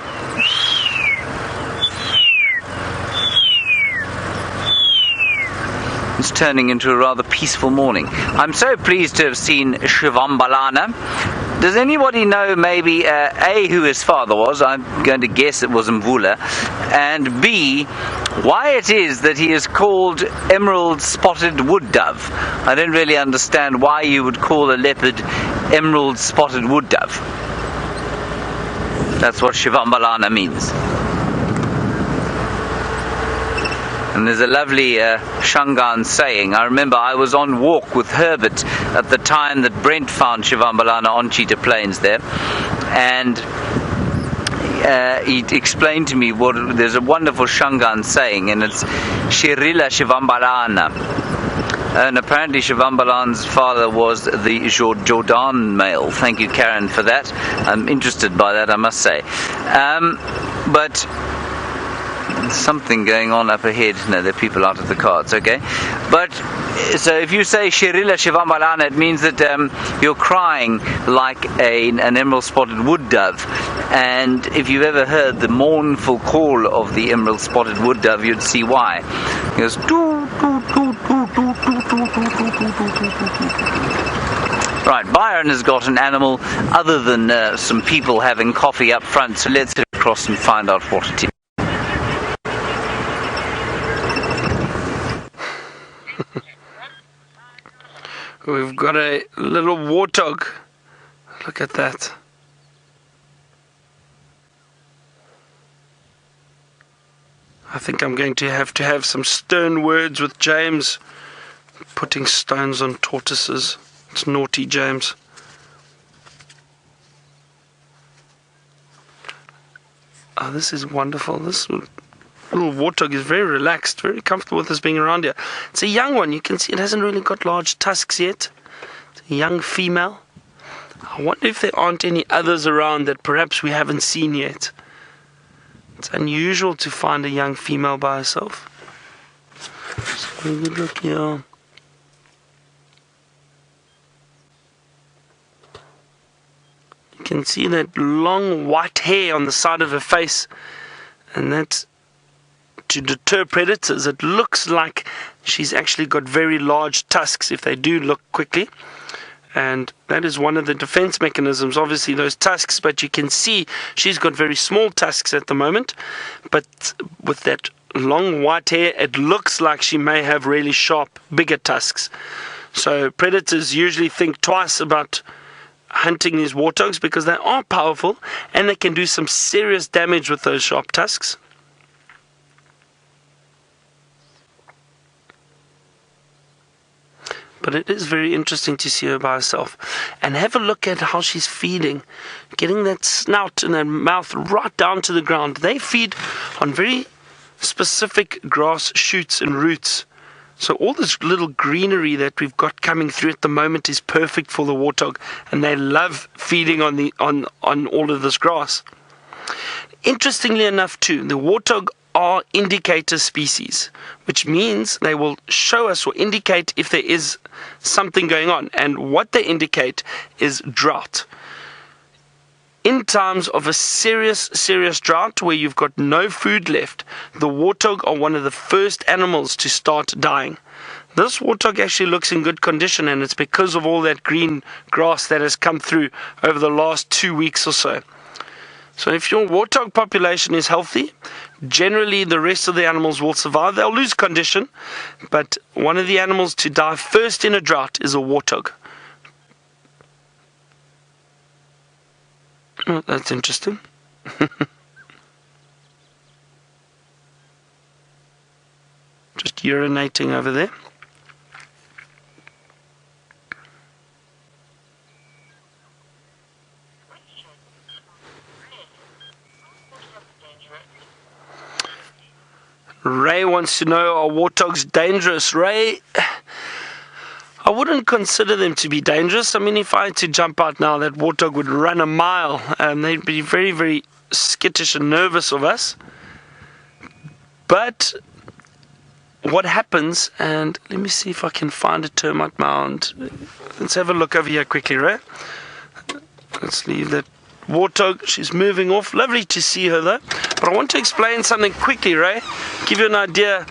it's turning into a rather peaceful morning. I'm so pleased to have seen Xivambalana. Does anybody know maybe A, who his father was? I'm going to guess it was Mvula. And B, why it is that he is called emerald spotted wood dove. I don't really understand why you would call a leopard emerald spotted wood dove. That's what Xivambalana means. And there's a lovely Shangaan saying. I remember I was on walk with Herbert at the time that Brent found Xivambalana on Cheetah Plains there, and he explained to me there's a wonderful Shangaan saying, and it's Shirila Xivambalana. And apparently Xivambalana's father was the Jordan male. Thank you, Karen, for that. I'm interested by that, I must say. But something going on up ahead. No, there are people out of the car. It's okay. But so if you say Shirila Xivambalana, it means that you're crying like an emerald spotted wood dove. And if you've ever heard the mournful call of the emerald spotted wood dove, you'd see why. It goes doo, doo, doo, doo, doo, doo, doo, doo, doo, doo, doo. Right, Byron has got an animal other than some people having coffee up front, so let's head across and find out what it is. We've got a little warthog. Look at that. I think I'm going to have some stern words with James. Putting stones on tortoises. It's naughty, James. Oh, this is wonderful. This little warthog is very relaxed, very comfortable with us being around here. It's a young one. You can see it hasn't really got large tusks yet. It's a young female. I wonder if there aren't any others around that perhaps we haven't seen yet. It's unusual to find a young female by herself. Let's have a good look here. You can see that long white hair on the side of her face, and that's to deter predators. It looks like she's actually got very large tusks if they do look quickly, and that is one of the defense mechanisms, obviously those tusks. But you can see she's got very small tusks at the moment, but with that long white hair it looks like she may have really sharp, bigger tusks. So predators usually think twice about hunting these warthogs because they are powerful and they can do some serious damage with those sharp tusks. But it is very interesting to see her by herself. And have a look at how she's feeding. Getting that snout and that mouth right down to the ground. They feed on very specific grass shoots and roots. So all this little greenery that we've got coming through at the moment is perfect for the warthog. And they love feeding on all of this grass. Interestingly enough too, the warthog are indicator species, which means they will show us or indicate if there is something going on, and what they indicate is drought. In times of a serious drought where you've got no food left, the warthog are one of the first animals to start dying. This warthog actually looks in good condition, and it's because of all that green grass that has come through over the last 2 weeks or so. So if your warthog population is healthy, generally the rest of the animals will survive. They'll lose condition, but one of the animals to die first in a drought is a warthog. Oh, that's interesting. Just urinating over there. Ray wants to know, are warthogs dangerous? Ray, I wouldn't consider them to be dangerous. I mean, if I had to jump out now, that warthog would run a mile, and they'd be very, very skittish and nervous of us. But what happens, and let me see if I can find a termite mound. Let's have a look over here quickly, Ray. Let's leave that warthog. She's moving off. Lovely to see her though. But I want to explain something quickly, Ray. Give you an idea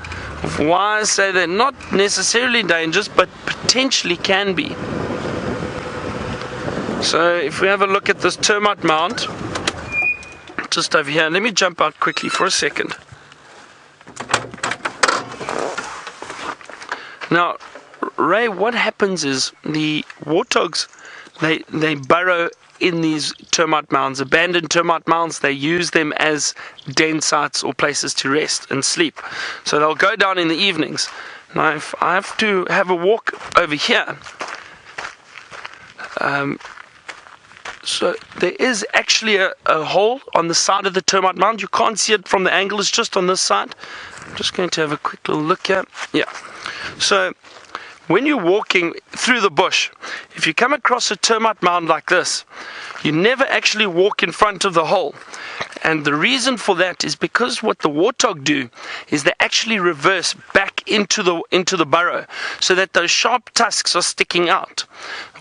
of why I say they're not necessarily dangerous, but potentially can be. So if we have a look at this termite mound, just over here, let me jump out quickly for a second. Now, Ray, what happens is the warthogs, they burrow in these termite mounds, abandoned termite mounds. They use them as den sites or places to rest and sleep. So they'll go down in the evenings. Now, if I have to have a walk over here, so there is actually a hole on the side of the termite mound. You can't see it from the angle, it's just on this side. I'm just going to have a quick little look here. Yeah. So when you're walking through the bush, if you come across a termite mound like this, you never actually walk in front of the hole. And the reason for that is because what the warthog do is they actually reverse back into the burrow so that those sharp tusks are sticking out.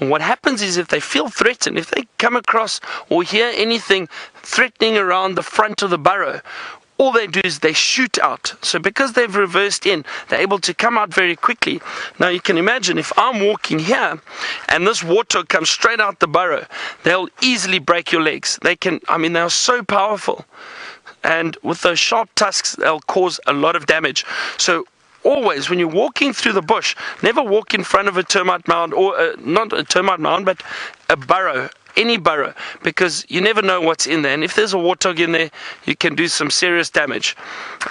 And what happens is if they feel threatened, if they come across or hear anything threatening around the front of the burrow, all they do is they shoot out. So because they've reversed in, they're able to come out very quickly. Now you can imagine if I'm walking here and this warthog comes straight out the burrow, they'll easily break your legs. They are so powerful. And with those sharp tusks, they'll cause a lot of damage. So always, when you're walking through the bush, never walk in front of a termite mound, or not a termite mound, but a burrow. Any burrow, because you never know what's in there, and if there's a warthog in there, you can do some serious damage.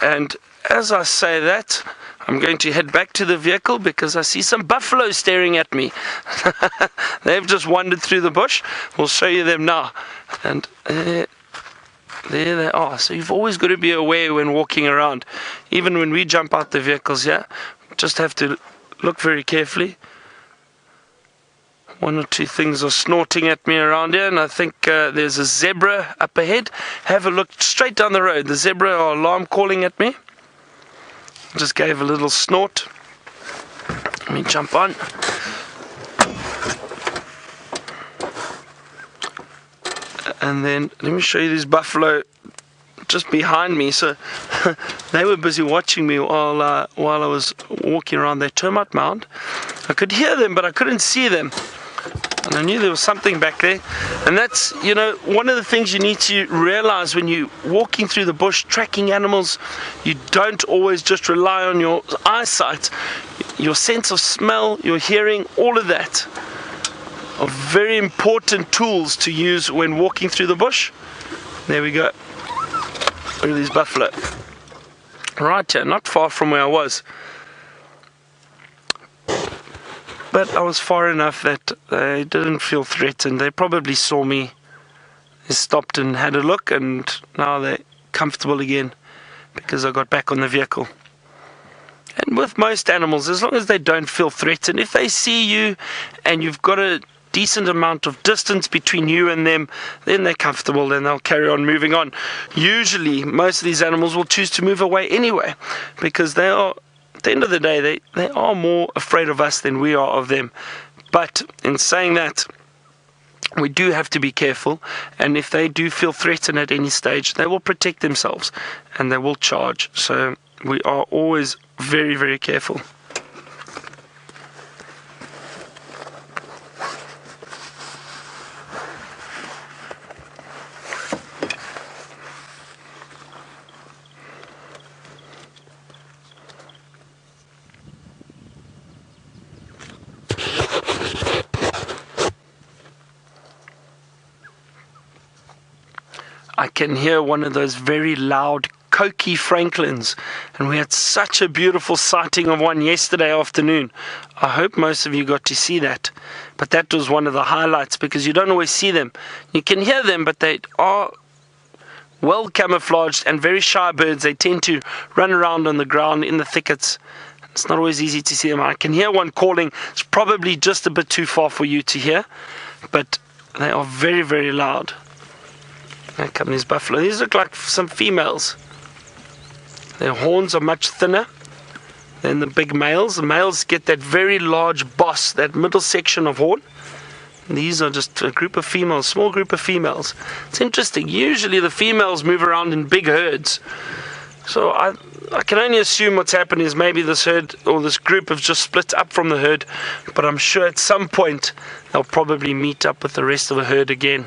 And as I say that, I'm going to head back to the vehicle because I see some buffalo staring at me. They've just wandered through the bush. We'll show you them now. And there they are. So you've always got to be aware when walking around. Even when we jump out the vehicles here, just have to look very carefully. One or two things are snorting at me around here, and I think there's a zebra up ahead. Have a look straight down the road. The zebra are alarm calling at me. Just gave a little snort. Let me jump on. And then let me show you these buffalo just behind me. So they were busy watching me while I was walking around their termite mound. I could hear them, but I couldn't see them. And I knew there was something back there. And that's, one of the things you need to realize when you're walking through the bush, tracking animals, you don't always just rely on your eyesight. Your sense of smell, your hearing, all of that are very important tools to use when walking through the bush. There we go. Look at these buffalo. Right here, not far from where I was. But I was far enough that they didn't feel threatened. They probably saw me. They stopped and had a look, and now they're comfortable again because I got back on the vehicle. And with most animals, as long as they don't feel threatened, if they see you and you've got a decent amount of distance between you and them, then they're comfortable, then they'll carry on moving on. Usually, most of these animals will choose to move away anyway because they are, at the end of the day, they are more afraid of us than we are of them. But in saying that, we do have to be careful, and if they do feel threatened at any stage, they will protect themselves and they will charge. So we are always very, very careful. I can hear one of those very loud Coqui francolins, and we had such a beautiful sighting of one yesterday afternoon. I hope most of you got to see that, but that was one of the highlights because you don't always see them. You can hear them, but they are well camouflaged and very shy birds. They tend to run around on the ground in the thickets. It's not always easy to see them. I can hear one calling. It's probably just a bit too far for you to hear, but they are very, very loud. There come these buffalo. These look like some females. Their horns are much thinner than the big males. The males get that very large boss, that middle section of horn. And these are just a group of females, small group of females. It's interesting. Usually the females move around in big herds. So I can only assume what's happened is maybe this herd or this group have just split up from the herd, but I'm sure at some point they'll probably meet up with the rest of the herd again.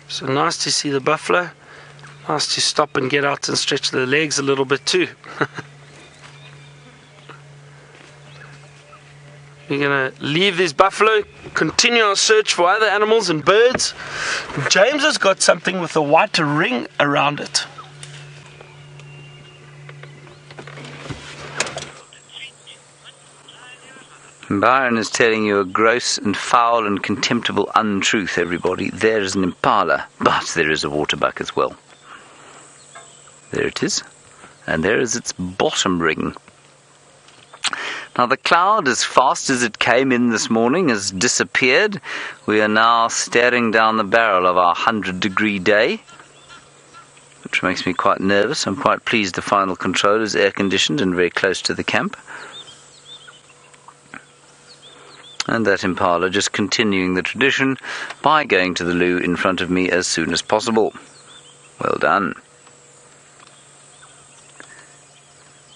So nice to see the buffalo. Nice to stop and get out and stretch their legs a little bit too. We're going to leave this buffalo, continue our search for other animals and birds. James has got something with a white ring around it. Byron is telling you a gross and foul and contemptible untruth, everybody. There is an impala, but there is a waterbuck as well. There it is. And there is its bottom ring. Now the cloud, as fast as it came in this morning, has disappeared. We are now staring down the barrel of our 100-degree day, which makes me quite nervous. I'm quite pleased the final control is air-conditioned and very close to the camp. And that impala just continuing the tradition by going to the loo in front of me as soon as possible. Well done.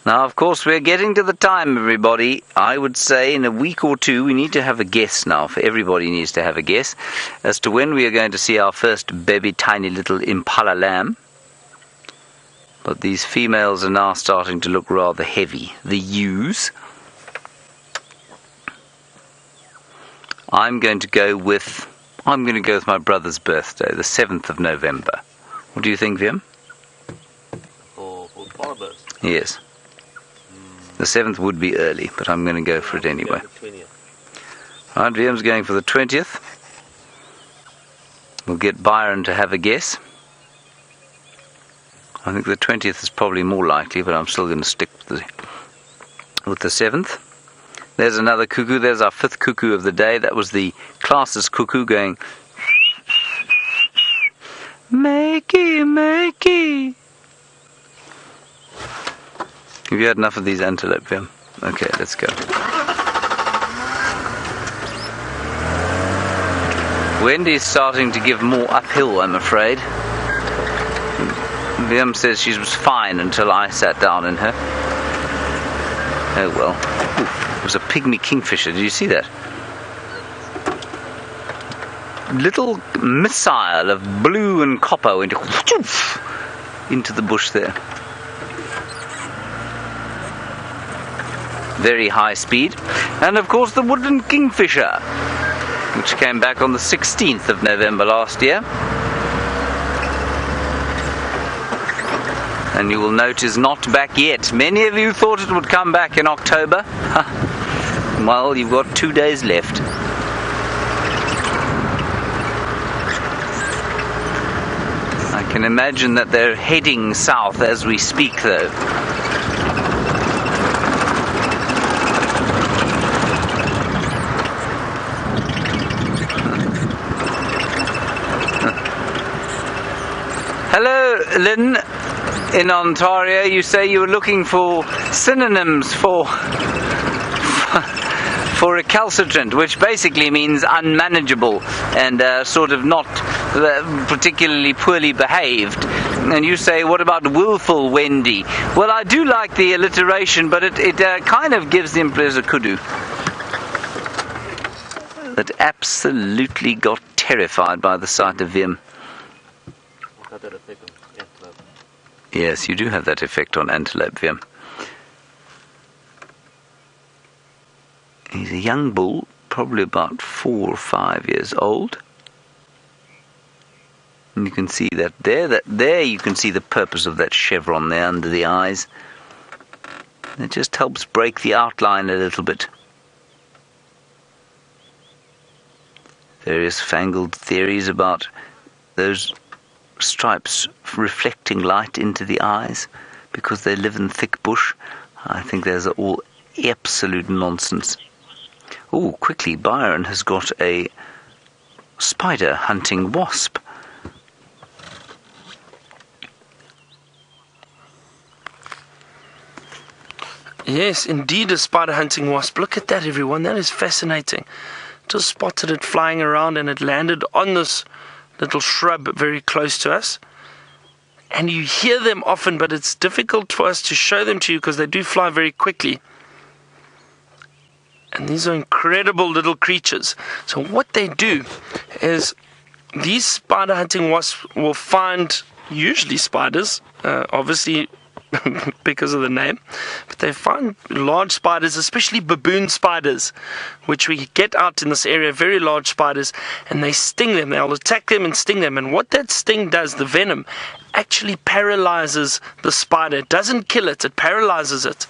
Now, of course, we're getting to the time, everybody. I would say in a week or two we need to have a guess now, for everybody needs to have a guess, as to when we are going to see our first baby tiny little impala lamb. But these females are now starting to look rather heavy. The ewes. I'm going to go with my brother's birthday, the 7th of November. What do you think, Vim? For fathers? Yes. The 7th would be early, but I'm going to go for it anyway. Right, Vim's going for the 20th. We'll get Byron to have a guess. I think the 20th is probably more likely, but I'm still going to stick with the 7th. There's another cuckoo. There's our 5th cuckoo of the day. That was the class's cuckoo going, Makey, Makey. Have you had enough of these antelope, Vim? Okay, let's go. Wendy's starting to give more uphill, I'm afraid. Vim says she was fine until I sat down in her. Oh well. Ooh, it was a pygmy kingfisher. Did you see that? Little missile of blue and copper went into the bush there. Very high speed. And of course the woodland kingfisher, which came back on the 16th of November last year. And you will note is not back yet. Many of you thought it would come back in October. Well, you've got 2 days left. I can imagine that they're heading south as we speak, though. Hello, Lynn. In Ontario, you say you were looking for synonyms for recalcitrant, which basically means unmanageable and sort of not particularly poorly behaved. And you say, what about willful, Wendy? Well, I do like the alliteration, but it kind of gives the impression of kudu. That absolutely got terrified by the sight of Vim. Yes, you do have that effect on antelope, Vim. He's a young bull, probably about 4 or 5 years old. And you can see that there you can see the purpose of that chevron there under the eyes. It just helps break the outline a little bit. Various fangled theories about those stripes reflecting light into the eyes because they live in thick bush. I think those are all absolute nonsense. Oh, quickly, Byron has got a spider hunting wasp. Yes, indeed, a spider hunting wasp. Look at that, everyone. That is fascinating. Just spotted it flying around and it landed on this little shrub very close to us. And you hear them often, but it's difficult for us to show them to you because they do fly very quickly. And these are incredible little creatures. So what they do is these spider hunting wasps will find usually spiders, obviously because of the name, but they find large spiders, especially baboon spiders, which we get out in this area, very large spiders, and they sting them. They'll attack them and sting them, and what that sting does, the venom, actually paralyzes the spider. It doesn't kill it, it paralyzes it.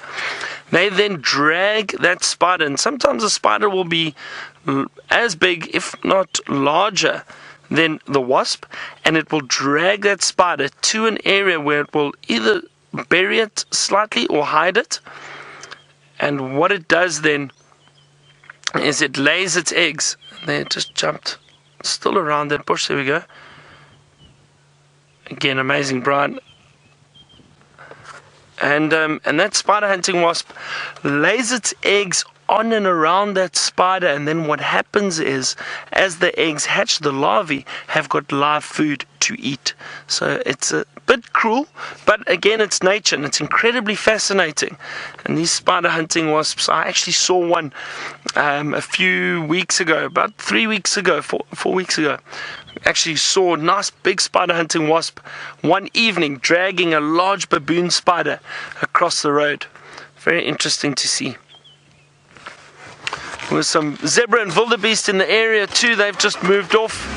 They then drag that spider, and sometimes the spider will be as big, if not larger, than the wasp, and it will drag that spider to an area where it will either bury it slightly or hide it. And what it does then is it lays its eggs. They just jumped still around that bush. There we go. Again, amazing, Brian. And that spider hunting wasp lays its eggs on and around that spider, and then what happens is, as the eggs hatch, the larvae have got live food to eat. So it's a bit cruel, but again, it's nature, and it's incredibly fascinating. And these spider hunting wasps, I actually saw one a few weeks ago, about 3 weeks ago, 4 weeks ago. Actually saw a nice big spider hunting wasp one evening dragging a large baboon spider across the road. Very interesting to see. With some zebra and wildebeest in the area too. They've just moved off.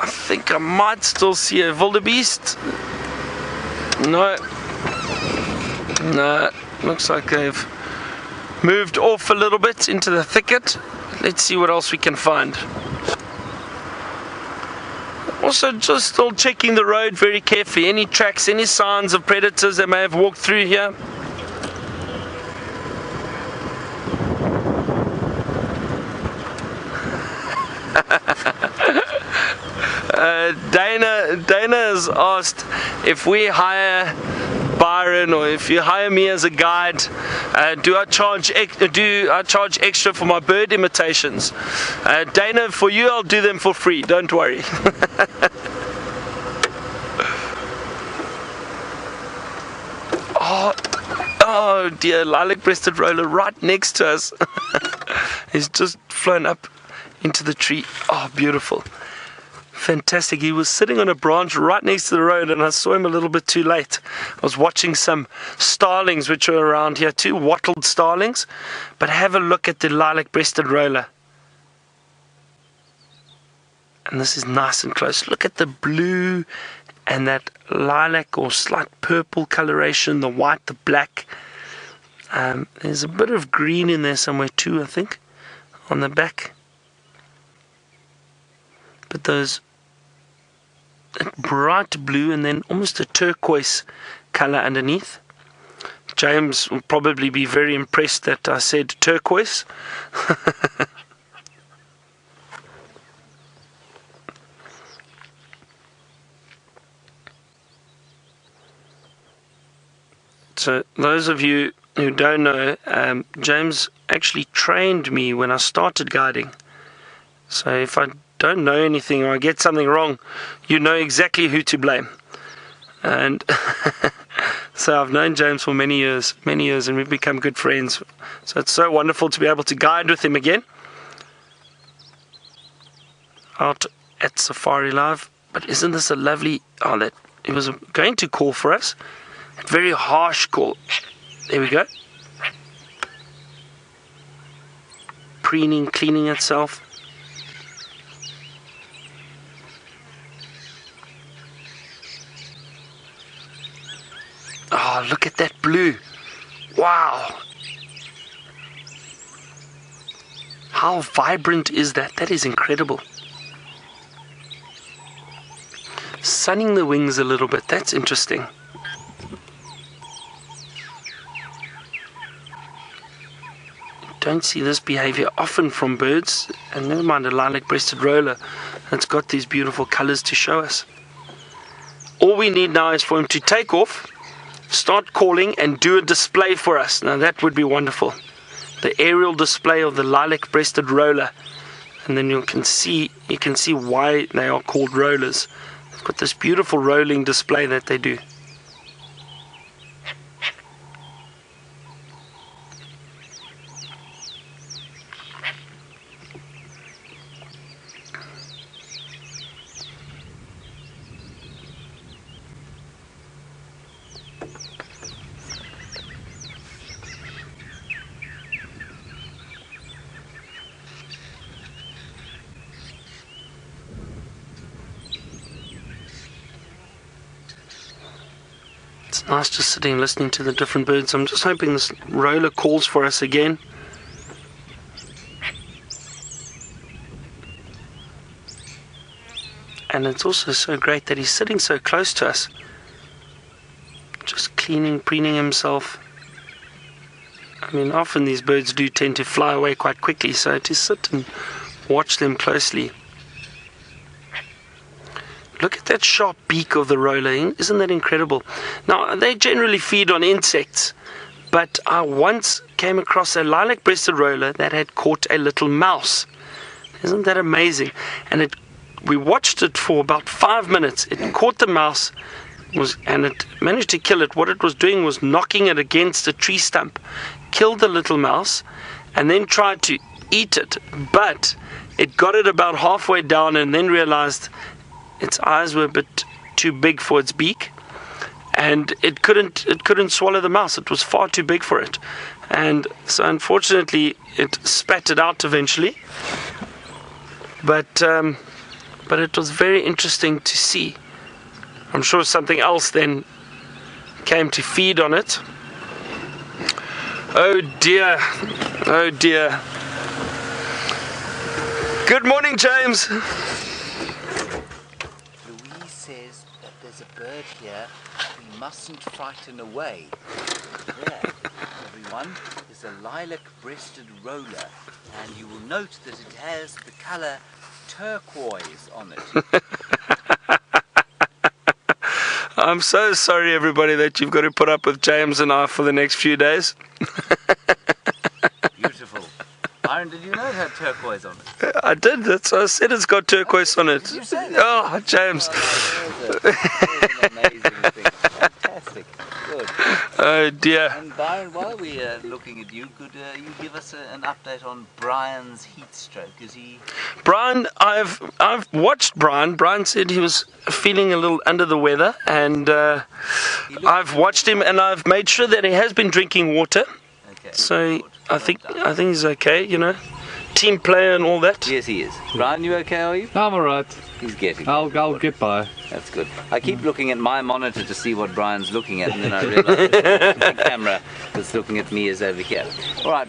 I think I might still see a wildebeest. No, looks like they've moved off a little bit into the thicket. Let's see what else we can find. Also, just still checking the road very carefully. Any tracks, any signs of predators that may have walked through here. Dana has asked if we hire Byron, or if you hire me as a guide, do I charge extra for my bird imitations? Dana, for you I'll do them for free, don't worry. Oh dear, lilac-breasted roller right next to us. He's just flown up into the tree. Oh, beautiful. Fantastic. He was sitting on a branch right next to the road, and I saw him a little bit too late. I was watching some starlings which are around here too, wattled starlings. But have a look at the lilac-breasted roller. And this is nice and close. Look at the blue and that lilac or slight purple coloration, the white, the black. There's a bit of green in there somewhere too, I think, on the back. But those bright blue and then almost a turquoise color underneath. James will probably be very impressed that I said turquoise. So those of you who don't know, James actually trained me when I started guiding. So if I don't know anything or I get something wrong, you know exactly who to blame. And so I've known James for many years, and we've become good friends. So it's so wonderful to be able to guide with him again out at Safari Live. But isn't this a lovely... Oh, that it was going to call for us. A very harsh call. There we go. Preening, cleaning itself. Oh, look at that blue. Wow. How vibrant is that? That is incredible. Sunning the wings a little bit. That's interesting. Don't see this behavior often from birds, and never mind a lilac-breasted roller that's got these beautiful colors to show us. All we need now is for him to take off, start calling, and do a display for us. Now that would be wonderful. The aerial display of the lilac-breasted roller. and then you can see why they are called rollers. They've got this beautiful rolling display that they do. It's nice just sitting listening to the different birds. I'm just hoping this roller calls for us again. And it's also so great that he's sitting so close to us. Just preening himself. I mean, often these birds do tend to fly away quite quickly, so to sit and watch them closely. Look at that sharp beak of the roller. Isn't that incredible? Now, they generally feed on insects, but I once came across a lilac-breasted roller that had caught a little mouse. Isn't that amazing? And we watched it for about 5 minutes. It caught the mouse, and it managed to kill it. What it was doing was knocking it against a tree stump, killed the little mouse, and then tried to eat it. But it got it about halfway down and then realized its eyes were a bit too big for its beak, and it couldn't swallow the mouse. It was far too big for it, and so unfortunately it spat it out eventually. But it was very interesting to see. I'm sure something else then came to feed on it. Oh dear, oh dear. Good morning, James. There's a bird here we mustn't frighten away. There, everyone, is a lilac-breasted roller, and you will note that it has the colour turquoise on it. I'm so sorry, everybody, that you've got to put up with James and I for the next few days. Beautiful. Byron, did you know it had turquoise on it? I did. That's why I said it's got turquoise on it. Did you say that? Oh, James. Oh, there's an amazing thing. Fantastic. Good. Oh dear. And Byron, while we are looking at you, could you give us an update on Brian's heat stroke? Is he? Brian, I've watched Brian. Brian said he was feeling a little under the weather, and I've watched him, and I've made sure that he has been drinking water. Okay. So I think he's okay. You know, team player and all that. Yes, he is. Brian, you okay? Are you? I'm alright. He's getting. I'll get by. That's good. I keep looking at my monitor to see what Brian's looking at, and then I realise the camera that's looking at me is over here. All right,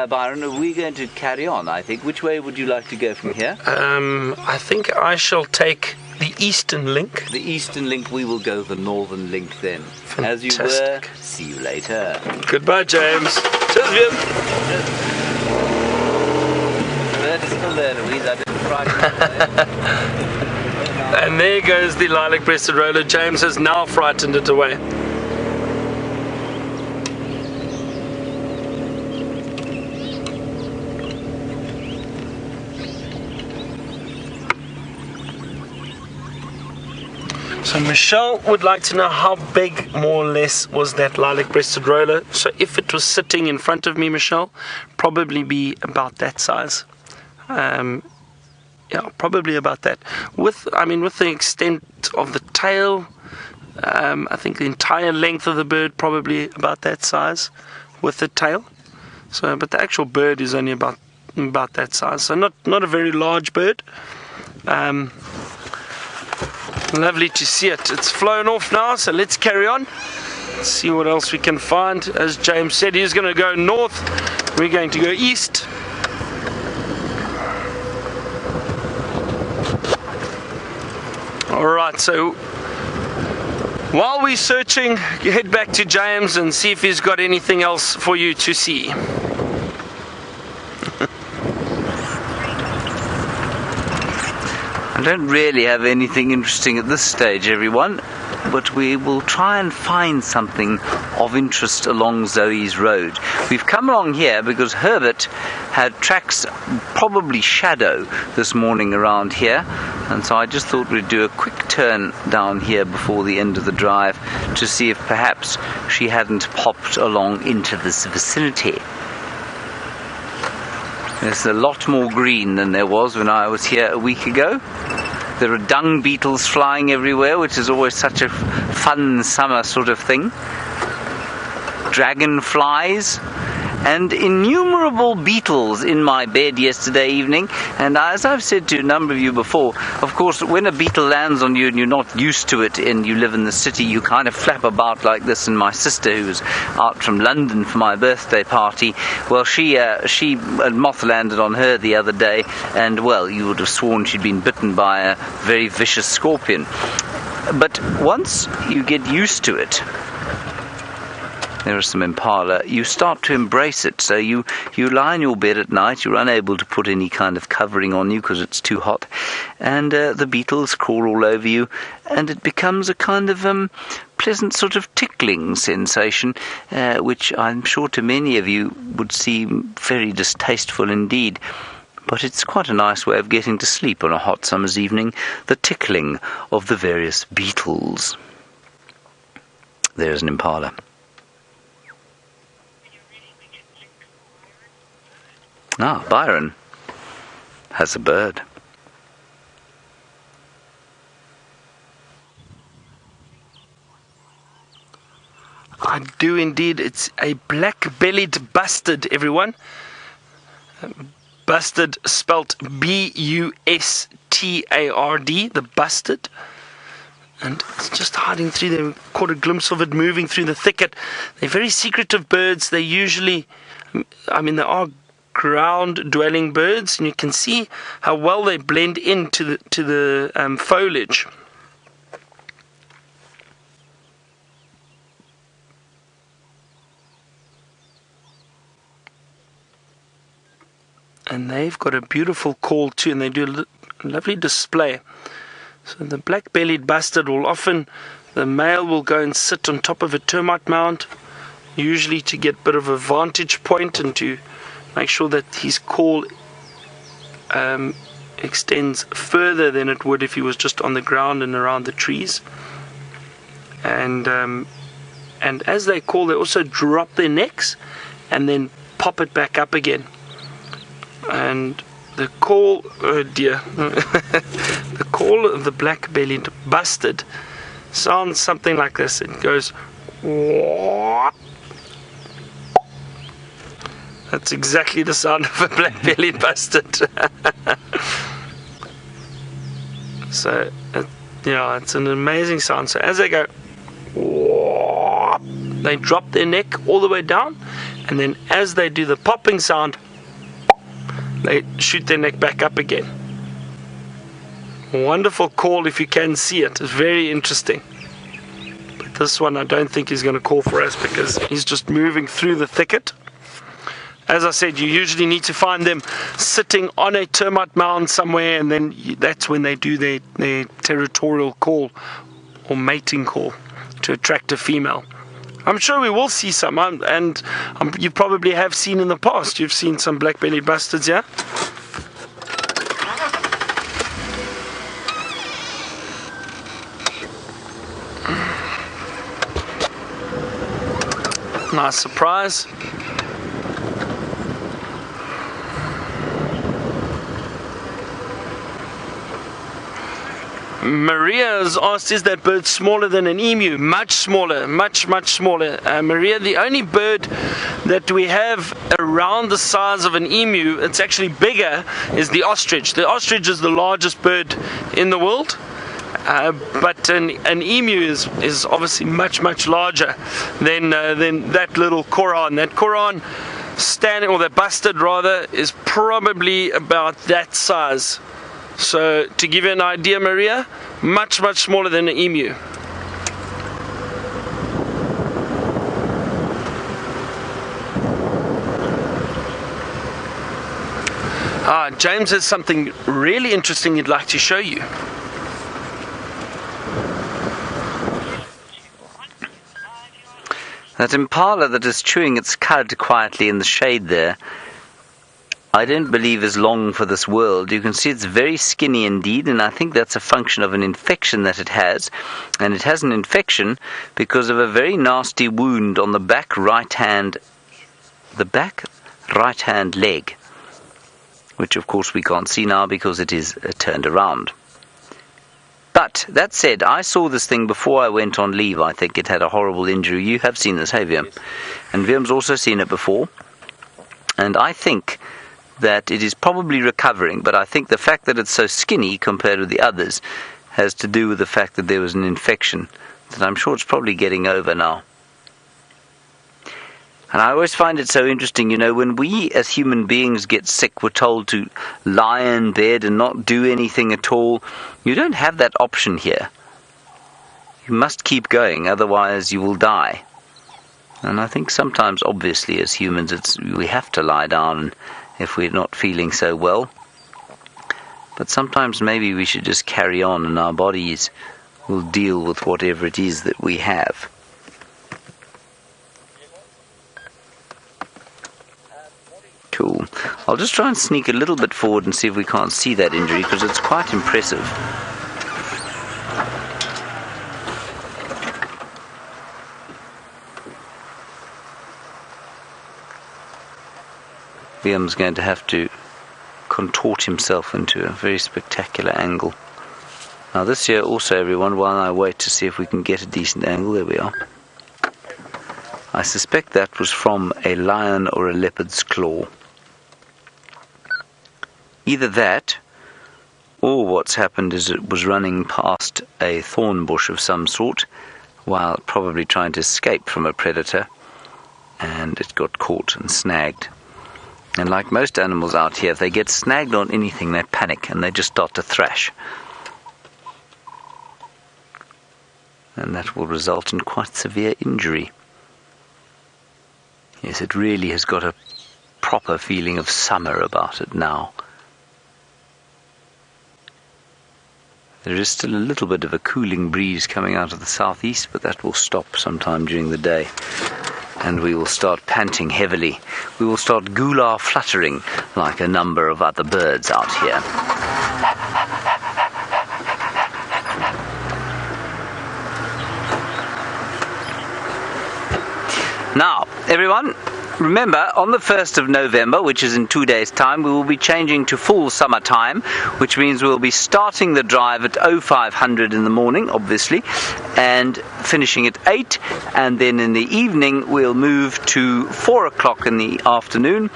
Byron, are we going to carry on, I think? Which way would you like to go from here? I think I shall take the eastern link. The eastern link, we will go the northern link then. Fantastic. As you were, see you later. Goodbye, James. Cheers, Jim. Bird is still there, Louise. I didn't frighten you. And there goes the lilac-breasted roller. James has now frightened it away. So Michelle would like to know how big, more or less, was that lilac-breasted roller. So if it was sitting in front of me, Michelle, probably be about that size. Yeah, probably about that. With the extent of the tail, I think the entire length of the bird probably about that size with the tail. So, but the actual bird is only about that size. So not a very large bird. Lovely to see it. It's flown off now, so let's carry on. Let's see what else we can find. As James said, he's going to go north. We're going to go east. Alright, so while we're searching, head back to James and see if he's got anything else for you to see. I don't really have anything interesting at this stage, everyone, but we will try and find something of interest along Zoe's road. We've come along here because Herbert had tracks, probably shadow, this morning around here, and so I just thought we'd do a quick turn down here before the end of the drive to see if perhaps she hadn't popped along into this vicinity. There's a lot more green than there was when I was here a week ago. There are dung beetles flying everywhere, which is always such a fun summer sort of thing. Dragonflies and innumerable beetles in my bed yesterday evening. And as I've said to a number of you before, of course, when a beetle lands on you and you're not used to it and you live in the city, you kind of flap about like this. And my sister, who was out from London for my birthday party, well, she a moth landed on her the other day, and well, you would have sworn she'd been bitten by a very vicious scorpion. But once you get used to it, there are some impala, you start to embrace it. So you lie in your bed at night, you're unable to put any kind of covering on you because it's too hot, and the beetles crawl all over you, and it becomes a kind of pleasant sort of tickling sensation, which I'm sure to many of you would seem very distasteful indeed. But it's quite a nice way of getting to sleep on a hot summer's evening, the tickling of the various beetles. There's an impala. Ah, Byron has a bird. I do indeed. It's a black-bellied bustard, everyone. Bustard spelt B-U-S-T-A-R-D, the bustard. And it's just hiding through there. We caught a glimpse of it moving through the thicket. They're very secretive birds. They usually, they are ground-dwelling birds, and you can see how well they blend into the foliage. And they've got a beautiful call too, and they do a lovely display. So the black-bellied bustard will often, the male will go and sit on top of a termite mound, usually to get a bit of a vantage point and to make sure that his call extends further than it would if he was just on the ground and around the trees. And as they call, they also drop their necks and then pop it back up again. And the call, oh dear, the call of the black-bellied bustard sounds something like this. It goes, "Wah." That's exactly the sound of a black-bellied bustard. So, it's an amazing sound. So as they go, "Wah," they drop their neck all the way down, and then as they do the popping sound, they shoot their neck back up again. Wonderful call if you can see it. It's very interesting. But this one I don't think he's going to call for us because he's just moving through the thicket. As I said, you usually need to find them sitting on a termite mound somewhere, and then that's when they do their territorial call or mating call to attract a female. I'm sure we will see some, and you probably have seen in the past. You've seen some black-bellied bustards, yeah? Nice surprise. Maria has asked, is that bird smaller than an emu? Much smaller, much smaller. Maria, the only bird that we have around the size of an emu, it's actually bigger, is the ostrich. The ostrich is the largest bird in the world. But an emu is obviously much larger than that little koran. That koran standing, or that bustard rather, is probably about that size. So to give you an idea, Maria, much smaller than an emu. James has something really interesting he'd like to show you. That impala that is chewing its cud quietly in the shade there I don't believe is long for this world. You can see it's very skinny indeed, and I think that's a function of an infection that it has. And it has an infection because of a very nasty wound on the back right hand leg, which of course we can't see now because it is turned around. But that said, I saw this thing before I went on leave. I think it had a horrible injury. You have seen this, hey Viam? Yes. And Viam's also seen it before. And I think that it is probably recovering, but I think the fact that it's so skinny compared with the others has to do with the fact that there was an infection that I'm sure it's probably getting over now. And I always find it so interesting, when we as human beings get sick, we're told to lie in bed and not do anything at all. You don't have that option here. You must keep going, otherwise you will die. And I think sometimes, obviously, as humans, we have to lie down if we're not feeling so well. But sometimes maybe we should just carry on and our bodies will deal with whatever it is that we have. Cool. I'll just try and sneak a little bit forward and see if we can't see that injury, because it's quite impressive. Liam's going to have to contort himself into a very spectacular angle. Now this here also, everyone, while I wait to see if we can get a decent angle, there we are. I suspect that was from a lion or a leopard's claw. Either that, or what's happened is it was running past a thorn bush of some sort while probably trying to escape from a predator, and it got caught and snagged. And like most animals out here, if they get snagged on anything, they panic and they just start to thrash. And that will result in quite severe injury. Yes, it really has got a proper feeling of summer about it now. There is still a little bit of a cooling breeze coming out of the southeast, but that will stop sometime during the day. And we will start panting heavily. We will start gular fluttering like a number of other birds out here. Now, everyone, remember, on the 1st of November, which is in 2 days' time, we will be changing to full summer time, which means we'll be starting the drive at 0500 in the morning, obviously, and finishing at 8, and then in the evening we'll move to 4 o'clock in the afternoon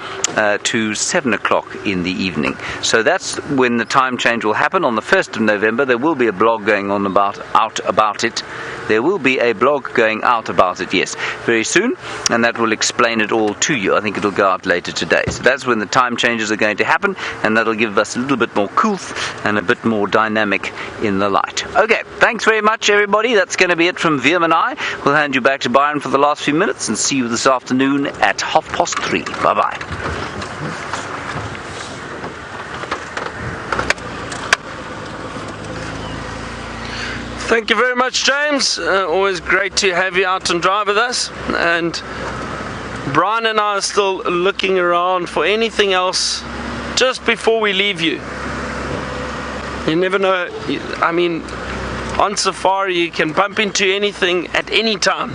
to 7 o'clock in the evening. So that's when the time change will happen. On the 1st of November there will be a blog going on out about it. There will be a blog going out about it, yes, very soon, and that will explain it all to you. I think it'll go out later today. So that's when the time changes are going to happen, and that'll give us a little bit more cooth and a bit more dynamic in the light. Okay, thanks very much, everybody. That's going to be it from Viam and I. We'll hand you back to Byron for the last few minutes and see you this afternoon at 3:30. Bye-bye. Thank you very much, James. Always great to have you out and drive with us. And Brian and I are still looking around for anything else just before we leave you. You never know. I mean, on safari you can bump into anything at any time.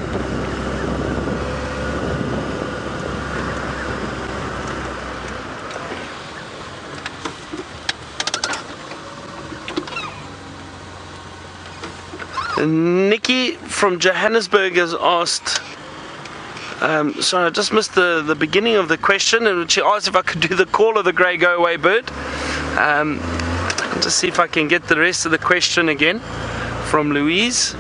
Nikki from Johannesburg has asked, sorry, I just missed the beginning of the question, and she asked if I could do the call of the grey go-away bird. Just see if I can get the rest of the question again from Louise.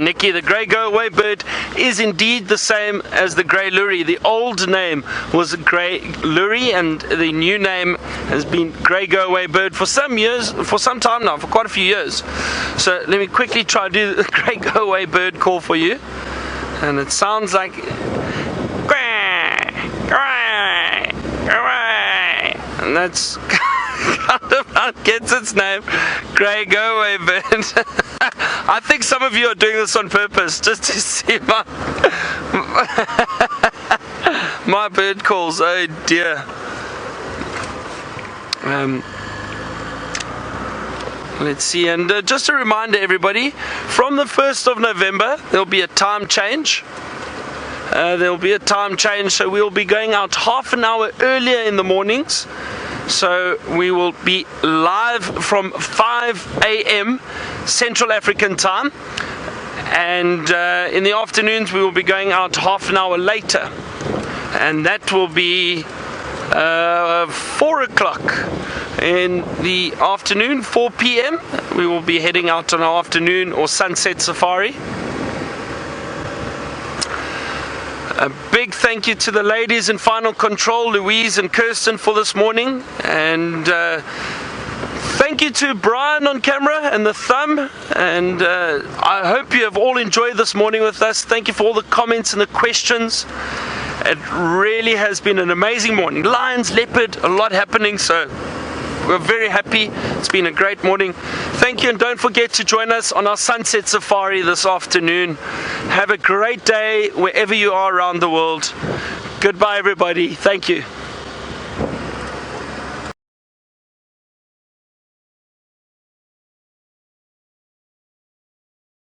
Nikki, the grey go-away bird is indeed the same as the grey lory. The old name was grey lory, and the new name has been grey go-away bird for some years, for some time now, for quite a few years. So let me quickly try to do the grey go-away bird call for you, and it sounds like and that's kind of how it gets its name, grey go-away bird. I think some of you are doing this on purpose just to see My bird calls, oh dear. Let's see, and just a reminder everybody, from the 1st of November there'll be a time change. So we'll be going out half an hour earlier in the mornings. So we will be live from 5 a.m. Central African time, and in the afternoons we will be going out half an hour later, and that will be 4 o'clock in the afternoon, 4 p.m. we will be heading out on our afternoon or sunset safari. A big thank you to the ladies in final control, Louise and Kirsten, for this morning, and thank you to Brian on camera and the thumb, and I hope you have all enjoyed this morning with us. Thank you for all the comments and the questions. It really has been an amazing morning. Lions, leopard, a lot happening, so we're very happy. It's been a great morning. Thank you, and don't forget to join us on our sunset safari this afternoon. Have a great day wherever you are around the world. Goodbye everybody. Thank you.